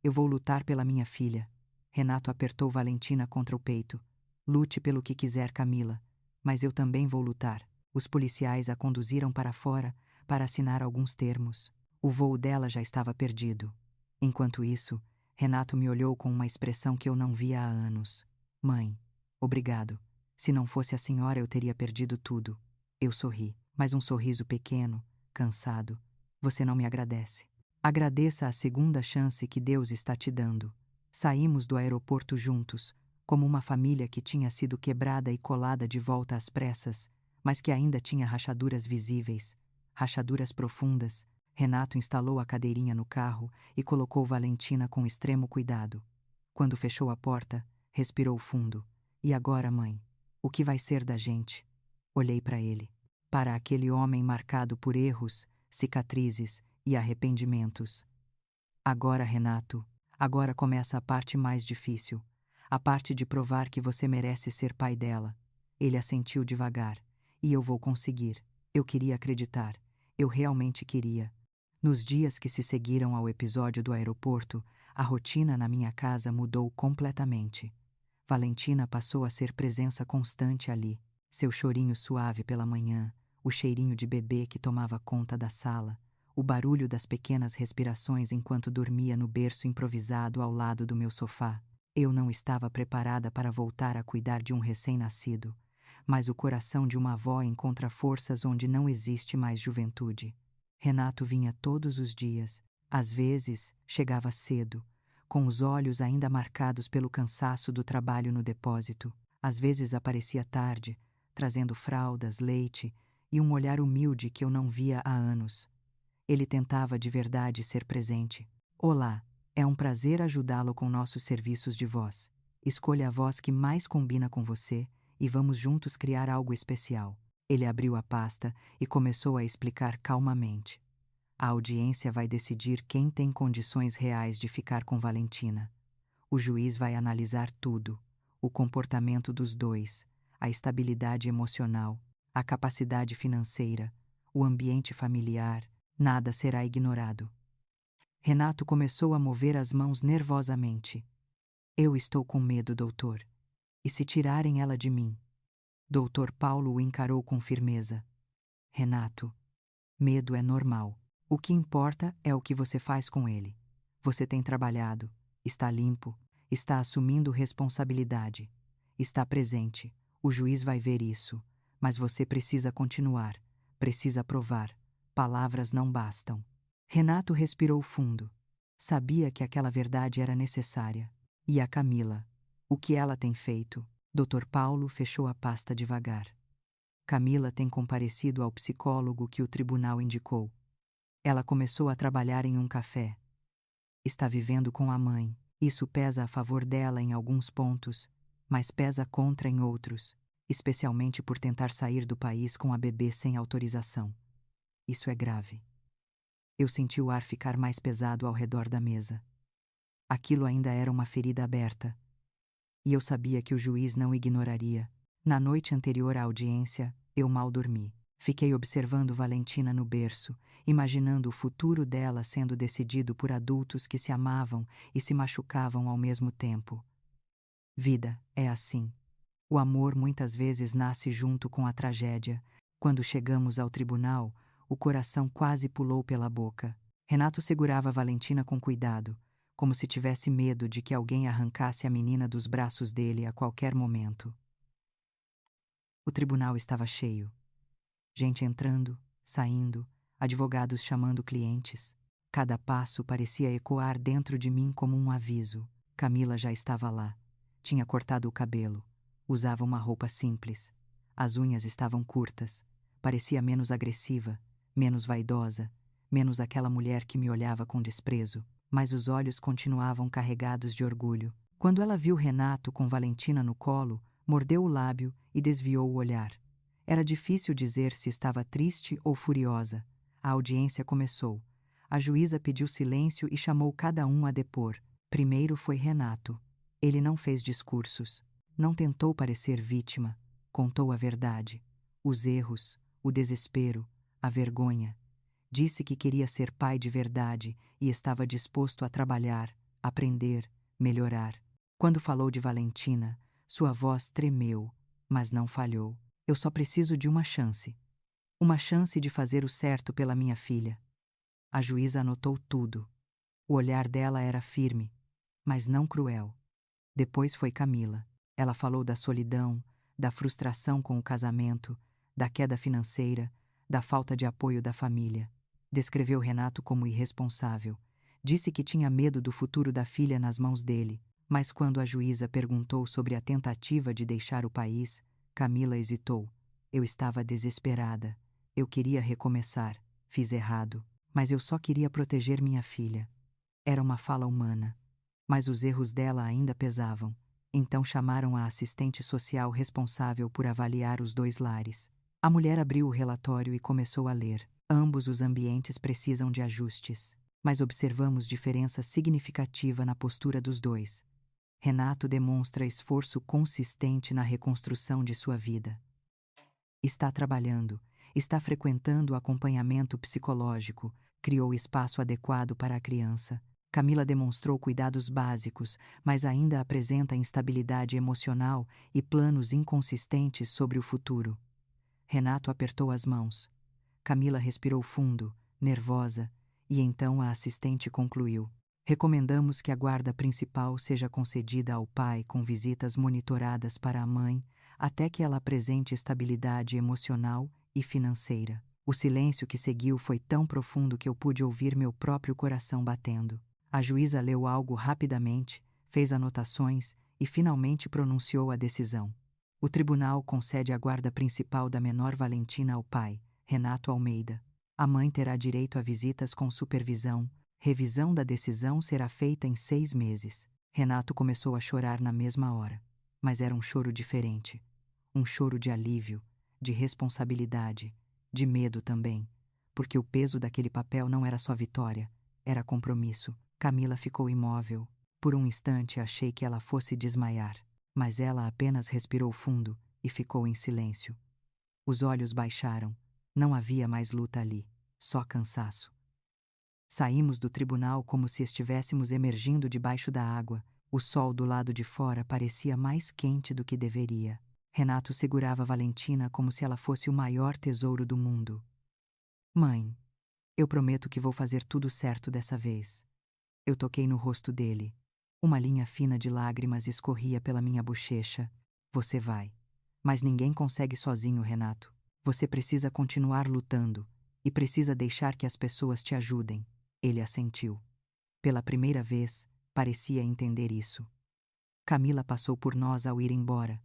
Eu vou lutar pela minha filha. Renato apertou Valentina contra o peito. Lute pelo que quiser, Camila. Mas eu também vou lutar. Os policiais a conduziram para fora para assinar alguns termos. O voo dela já estava perdido. Enquanto isso, Renato me olhou com uma expressão que eu não via há anos. Mãe, obrigado. Se não fosse a senhora, eu teria perdido tudo. Eu sorri, mas um sorriso pequeno, cansado. Você não me agradece. Agradeça a segunda chance que Deus está te dando. Saímos do aeroporto juntos, como uma família que tinha sido quebrada e colada de volta às pressas, mas que ainda tinha rachaduras visíveis, rachaduras profundas. Renato instalou a cadeirinha no carro e colocou Valentina com extremo cuidado. Quando fechou a porta, respirou fundo. E agora, mãe? O que vai ser da gente? Olhei para ele. Para aquele homem marcado por erros, cicatrizes e arrependimentos. Agora, Renato, agora começa a parte mais difícil. A parte de provar que você merece ser pai dela. Ele assentiu devagar. E eu vou conseguir. Eu queria acreditar. Eu realmente queria. Nos dias que se seguiram ao episódio do aeroporto, a rotina na minha casa mudou completamente. Valentina passou a ser presença constante ali. Seu chorinho suave pela manhã, o cheirinho de bebê que tomava conta da sala, o barulho das pequenas respirações enquanto dormia no berço improvisado ao lado do meu sofá. Eu não estava preparada para voltar a cuidar de um recém-nascido, mas o coração de uma avó encontra forças onde não existe mais juventude. Renato vinha todos os dias. Às vezes, chegava cedo, com os olhos ainda marcados pelo cansaço do trabalho no depósito. Às vezes aparecia tarde, trazendo fraldas, leite e um olhar humilde que eu não via há anos. Ele tentava de verdade ser presente. Olá, é um prazer ajudá-lo com nossos serviços de voz. Escolha a voz que mais combina com você e vamos juntos criar algo especial. Ele abriu a pasta e começou a explicar calmamente. A audiência vai decidir quem tem condições reais de ficar com Valentina. O juiz vai analisar tudo: o comportamento dos dois, a estabilidade emocional, a capacidade financeira, o ambiente familiar. Nada será ignorado. Renato começou a mover as mãos nervosamente. Eu estou com medo, doutor. E se tirarem ela de mim? Doutor Paulo o encarou com firmeza. Renato, medo é normal. O que importa é o que você faz com ele. Você tem trabalhado, está limpo, está assumindo responsabilidade, está presente. O juiz vai ver isso, mas você precisa continuar, precisa provar. Palavras não bastam. Renato respirou fundo. Sabia que aquela verdade era necessária. E a Camila? O que ela tem feito? Dr. Paulo fechou a pasta devagar. Camila tem comparecido ao psicólogo que o tribunal indicou. Ela começou a trabalhar em um café. Está vivendo com a mãe. Isso pesa a favor dela em alguns pontos, mas pesa contra em outros, especialmente por tentar sair do país com a bebê sem autorização. Isso é grave. Eu senti o ar ficar mais pesado ao redor da mesa. Aquilo ainda era uma ferida aberta. E eu sabia que o juiz não ignoraria. Na noite anterior à audiência, eu mal dormi. Fiquei observando Valentina no berço, imaginando o futuro dela sendo decidido por adultos que se amavam e se machucavam ao mesmo tempo. Vida é assim. O amor muitas vezes nasce junto com a tragédia. Quando chegamos ao tribunal, o coração quase pulou pela boca. Renato segurava Valentina com cuidado, como se tivesse medo de que alguém arrancasse a menina dos braços dele a qualquer momento. O tribunal estava cheio. Gente entrando, saindo, advogados chamando clientes. Cada passo parecia ecoar dentro de mim como um aviso. Camila já estava lá. Tinha cortado o cabelo. Usava uma roupa simples. As unhas estavam curtas. Parecia menos agressiva, menos vaidosa, menos aquela mulher que me olhava com desprezo. Mas os olhos continuavam carregados de orgulho. Quando ela viu Renato com Valentina no colo, Mordeu o lábio e desviou o olhar. Era difícil dizer se estava triste ou furiosa. A audiência começou. A juíza pediu silêncio e chamou cada um a depor. Primeiro foi Renato. Ele não fez discursos. Não tentou parecer vítima. Contou a verdade. Os erros, o desespero, a vergonha. Disse que queria ser pai de verdade e estava disposto a trabalhar, aprender, melhorar. Quando falou de Valentina, sua voz tremeu, mas não falhou. Eu só preciso de uma chance. Uma chance de fazer o certo pela minha filha. A juíza anotou tudo. O olhar dela era firme, mas não cruel. Depois foi Camila. Ela falou da solidão, da frustração com o casamento, da queda financeira, da falta de apoio da família. Descreveu Renato como irresponsável. Disse que tinha medo do futuro da filha nas mãos dele, mas quando a juíza perguntou sobre a tentativa de deixar o país, Camila hesitou. Eu estava desesperada. Eu queria recomeçar. Fiz errado. Mas eu só queria proteger minha filha. Era uma fala humana. Mas os erros dela ainda pesavam. Então chamaram a assistente social responsável por avaliar os dois lares. A mulher abriu o relatório e começou a ler. Ambos os ambientes precisam de ajustes, mas observamos diferença significativa na postura dos dois. Renato demonstra esforço consistente na reconstrução de sua vida. Está trabalhando, está frequentando acompanhamento psicológico, criou espaço adequado para a criança. Camila demonstrou cuidados básicos, mas ainda apresenta instabilidade emocional e planos inconsistentes sobre o futuro. Renato apertou as mãos. Camila respirou fundo, nervosa, e então a assistente concluiu. Recomendamos que a guarda principal seja concedida ao pai com visitas monitoradas para a mãe, até que ela apresente estabilidade emocional e financeira. O silêncio que seguiu foi tão profundo que eu pude ouvir meu próprio coração batendo. A juíza leu algo rapidamente, fez anotações e finalmente pronunciou a decisão. O tribunal concede a guarda principal da menor Valentina ao pai, Renato Almeida. A mãe terá direito a visitas com supervisão. Revisão da decisão será feita em 6 meses. Renato começou a chorar na mesma hora, mas era um choro diferente. Um choro de alívio, de responsabilidade, de medo também, porque o peso daquele papel não era só vitória, era compromisso. Camila ficou imóvel. Por um instante achei que ela fosse desmaiar, mas ela apenas respirou fundo e ficou em silêncio. Os olhos baixaram. Não havia mais luta ali, só cansaço. Saímos do tribunal como se estivéssemos emergindo debaixo da água. O sol do lado de fora parecia mais quente do que deveria. Renato segurava Valentina como se ela fosse o maior tesouro do mundo. Mãe, eu prometo que vou fazer tudo certo dessa vez. Eu toquei no rosto dele. Uma linha fina de lágrimas escorria pela minha bochecha. Você vai. Mas ninguém consegue sozinho, Renato. Você precisa continuar lutando e precisa deixar que as pessoas te ajudem. Ele assentiu. Pela primeira vez, parecia entender isso. Camila passou por nós ao ir embora.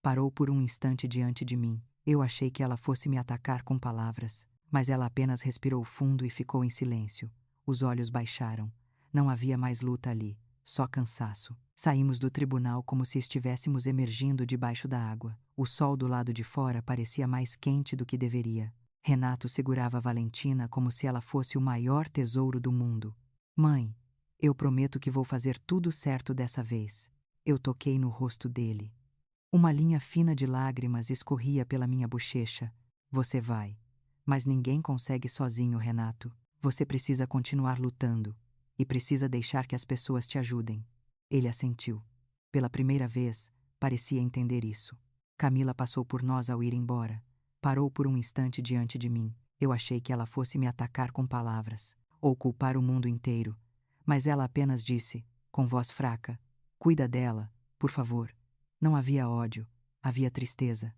Parou por um instante diante de mim. Eu achei que ela fosse me atacar com palavras, mas ela apenas respirou fundo e ficou em silêncio. Os olhos baixaram. Não havia mais luta ali, só cansaço. Saímos do tribunal como se estivéssemos emergindo debaixo da água. O sol do lado de fora parecia mais quente do que deveria. Renato segurava Valentina como se ela fosse o maior tesouro do mundo. Mãe, eu prometo que vou fazer tudo certo dessa vez. Eu toquei no rosto dele. Uma linha fina de lágrimas escorria pela minha bochecha. Você vai. Mas ninguém consegue sozinho, Renato. Você precisa continuar lutando. E precisa deixar que as pessoas te ajudem. Ele assentiu. Pela primeira vez, parecia entender isso. Camila passou por nós ao ir embora. Parou por um instante diante de mim. Eu achei que ela fosse me atacar com palavras, ou culpar o mundo inteiro. Mas ela apenas disse, com voz fraca, cuida dela, por favor. Não havia ódio, havia tristeza.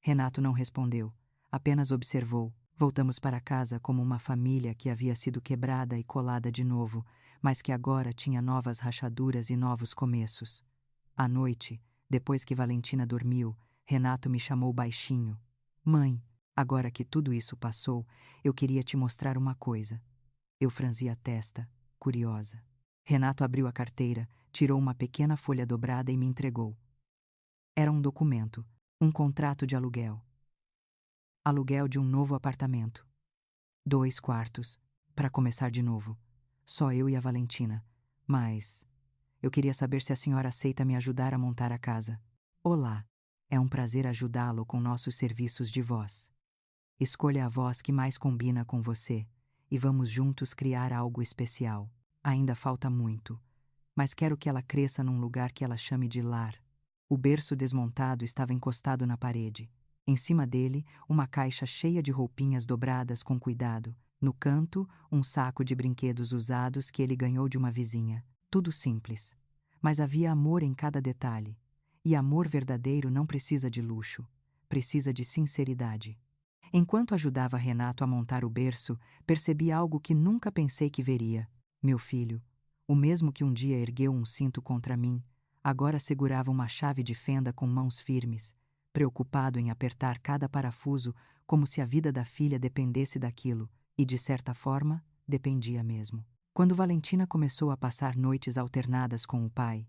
Renato não respondeu, apenas observou. Voltamos para casa como uma família que havia sido quebrada e colada de novo, mas que agora tinha novas rachaduras e novos começos. À noite, depois que Valentina dormiu, Renato me chamou baixinho. Mãe, agora que tudo isso passou, eu queria te mostrar uma coisa. Eu franzi a testa, curiosa. Renato abriu a carteira, tirou uma pequena folha dobrada e me entregou. Era um documento, um contrato de aluguel. Aluguel de um novo apartamento. 2 quartos, para começar de novo. Só eu e a Valentina. Mas eu queria saber se a senhora aceita me ajudar a montar a casa. Olá, é um prazer ajudá-lo com nossos serviços de voz. Escolha a voz que mais combina com você e vamos juntos criar algo especial. Ainda falta muito, mas quero que ela cresça num lugar que ela chame de lar. O berço desmontado estava encostado na parede. Em cima dele, uma caixa cheia de roupinhas dobradas com cuidado. No canto, um saco de brinquedos usados que ele ganhou de uma vizinha. Tudo simples. Mas havia amor em cada detalhe. E amor verdadeiro não precisa de luxo. Precisa de sinceridade. Enquanto ajudava Renato a montar o berço, percebi algo que nunca pensei que veria. Meu filho, o mesmo que um dia ergueu um cinto contra mim, agora segurava uma chave de fenda com mãos firmes, preocupado em apertar cada parafuso como se a vida da filha dependesse daquilo, e de certa forma, dependia mesmo. Quando Valentina começou a passar noites alternadas com o pai,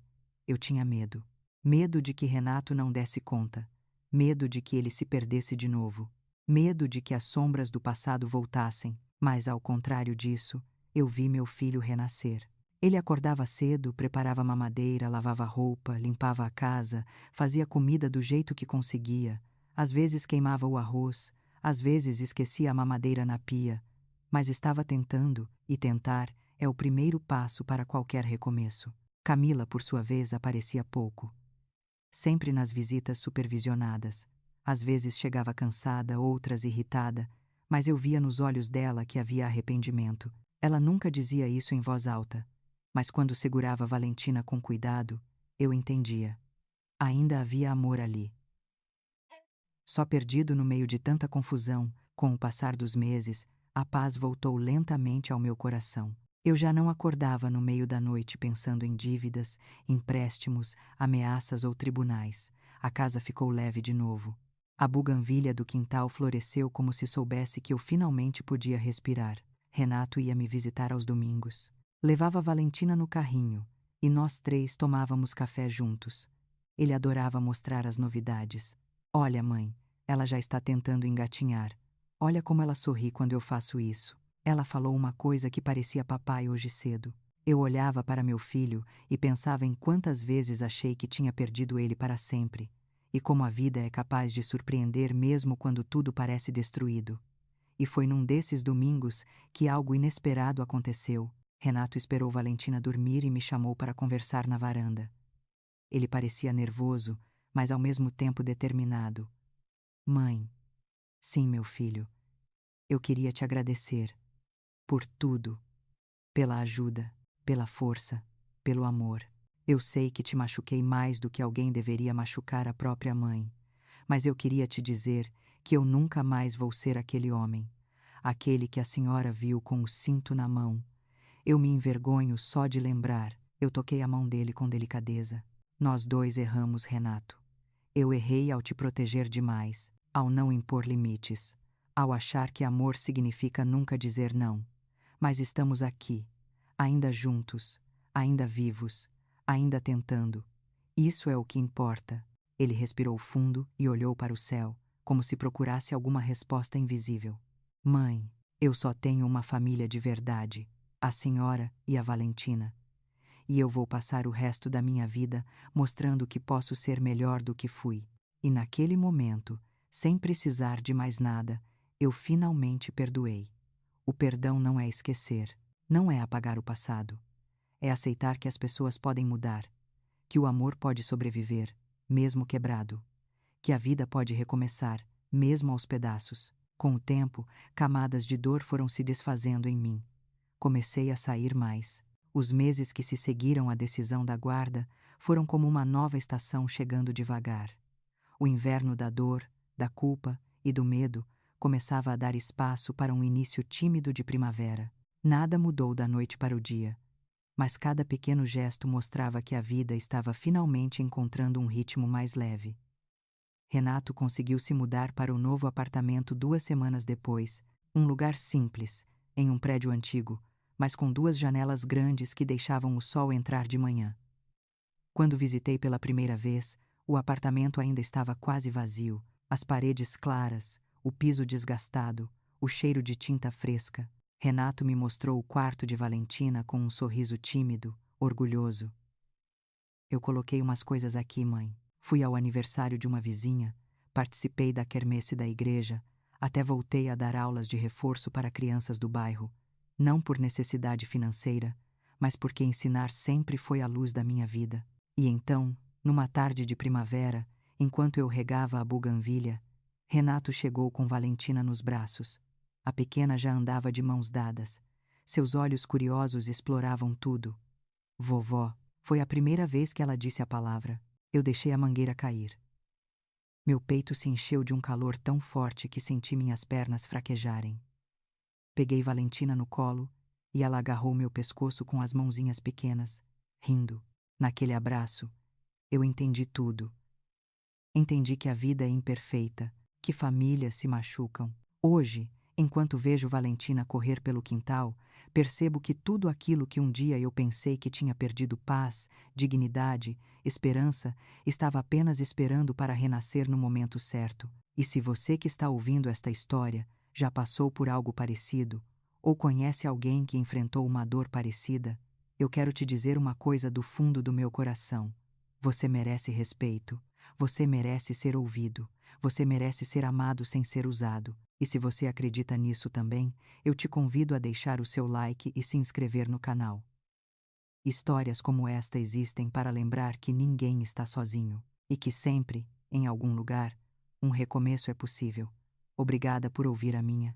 eu tinha medo. Medo de que Renato não desse conta. Medo de que ele se perdesse de novo. Medo de que as sombras do passado voltassem, mas ao contrário disso, eu vi meu filho renascer. Ele acordava cedo, preparava mamadeira, lavava roupa, limpava a casa, fazia comida do jeito que conseguia. Às vezes queimava o arroz, às vezes esquecia a mamadeira na pia. Mas estava tentando, e tentar é o primeiro passo para qualquer recomeço. Camila, por sua vez, aparecia pouco. Sempre nas visitas supervisionadas. Às vezes chegava cansada, outras irritada, mas eu via nos olhos dela que havia arrependimento. Ela nunca dizia isso em voz alta, mas quando segurava Valentina com cuidado, eu entendia. Ainda havia amor ali. Só perdido no meio de tanta confusão, com o passar dos meses, a paz voltou lentamente ao meu coração. Eu já não acordava no meio da noite pensando em dívidas, empréstimos, ameaças ou tribunais. A casa ficou leve de novo. A buganvília do quintal floresceu como se soubesse que eu finalmente podia respirar. Renato ia me visitar aos domingos. Levava Valentina no carrinho, e nós 3 tomávamos café juntos. Ele adorava mostrar as novidades. Olha, mãe, ela já está tentando engatinhar. Olha como ela sorri quando eu faço isso. Ela falou uma coisa que parecia papai hoje cedo. Eu olhava para meu filho e pensava em quantas vezes achei que tinha perdido ele para sempre, e como a vida é capaz de surpreender mesmo quando tudo parece destruído. E foi num desses domingos que algo inesperado aconteceu. Renato esperou Valentina dormir e me chamou para conversar na varanda. Ele parecia nervoso, mas ao mesmo tempo determinado. Mãe. Sim, meu filho. Eu queria te agradecer. Por tudo. Pela ajuda, pela força, pelo amor. Eu sei que te machuquei mais do que alguém deveria machucar a própria mãe, mas eu queria te dizer que eu nunca mais vou ser aquele homem, aquele que a senhora viu com o cinto na mão. Eu me envergonho só de lembrar. Eu toquei a mão dele com delicadeza. Nós 2 erramos, Renato. Eu errei ao te proteger demais, ao não impor limites, ao achar que amor significa nunca dizer não. Mas estamos aqui, ainda juntos, ainda vivos, ainda tentando. Isso é o que importa. Ele respirou fundo e olhou para o céu, como se procurasse alguma resposta invisível. Mãe, eu só tenho uma família de verdade, a senhora e a Valentina. E eu vou passar o resto da minha vida mostrando que posso ser melhor do que fui. E naquele momento, sem precisar de mais nada, eu finalmente perdoei. O perdão não é esquecer, não é apagar o passado. É aceitar que as pessoas podem mudar, que o amor pode sobreviver, mesmo quebrado, que a vida pode recomeçar, mesmo aos pedaços. Com o tempo, camadas de dor foram se desfazendo em mim. Comecei a sair mais. Os meses que se seguiram à decisão da guarda foram como uma nova estação chegando devagar. O inverno da dor, da culpa e do medo começava a dar espaço para um início tímido de primavera. Nada mudou da noite para o dia, mas cada pequeno gesto mostrava que a vida estava finalmente encontrando um ritmo mais leve. Renato conseguiu se mudar para o novo apartamento 2 semanas depois, um lugar simples, em um prédio antigo, mas com 2 janelas grandes que deixavam o sol entrar de manhã. Quando visitei pela primeira vez, O apartamento ainda estava quase vazio, as paredes claras, o piso desgastado, o cheiro de tinta fresca. Renato me mostrou o quarto de Valentina com um sorriso tímido, orgulhoso. Eu coloquei umas coisas aqui, mãe. Fui ao aniversário de uma vizinha, participei da quermesse da igreja, até voltei a dar aulas de reforço para crianças do bairro, não por necessidade financeira, mas porque ensinar sempre foi a luz da minha vida. E então, numa tarde de primavera, enquanto eu regava a buganvília, Renato chegou com Valentina nos braços. A pequena já andava de mãos dadas. Seus olhos curiosos exploravam tudo. Vovó, foi a primeira vez que ela disse a palavra. Eu deixei a mangueira cair. Meu peito se encheu de um calor tão forte que senti minhas pernas fraquejarem. Peguei Valentina no colo e ela agarrou meu pescoço com as mãozinhas pequenas, rindo. Naquele abraço, eu entendi tudo. Entendi que a vida é imperfeita, que famílias se machucam. Hoje, enquanto vejo Valentina correr pelo quintal, percebo que tudo aquilo que um dia eu pensei que tinha perdido paz, dignidade, esperança, estava apenas esperando para renascer no momento certo. E se você que está ouvindo esta história já passou por algo parecido, ou conhece alguém que enfrentou uma dor parecida, eu quero te dizer uma coisa do fundo do meu coração. Você merece respeito, você merece ser ouvido, você merece ser amado sem ser usado. E se você acredita nisso também, eu te convido a deixar o seu like e se inscrever no canal. Histórias como esta existem para lembrar que ninguém está sozinho e que sempre, em algum lugar, um recomeço é possível. Obrigada por ouvir a minha.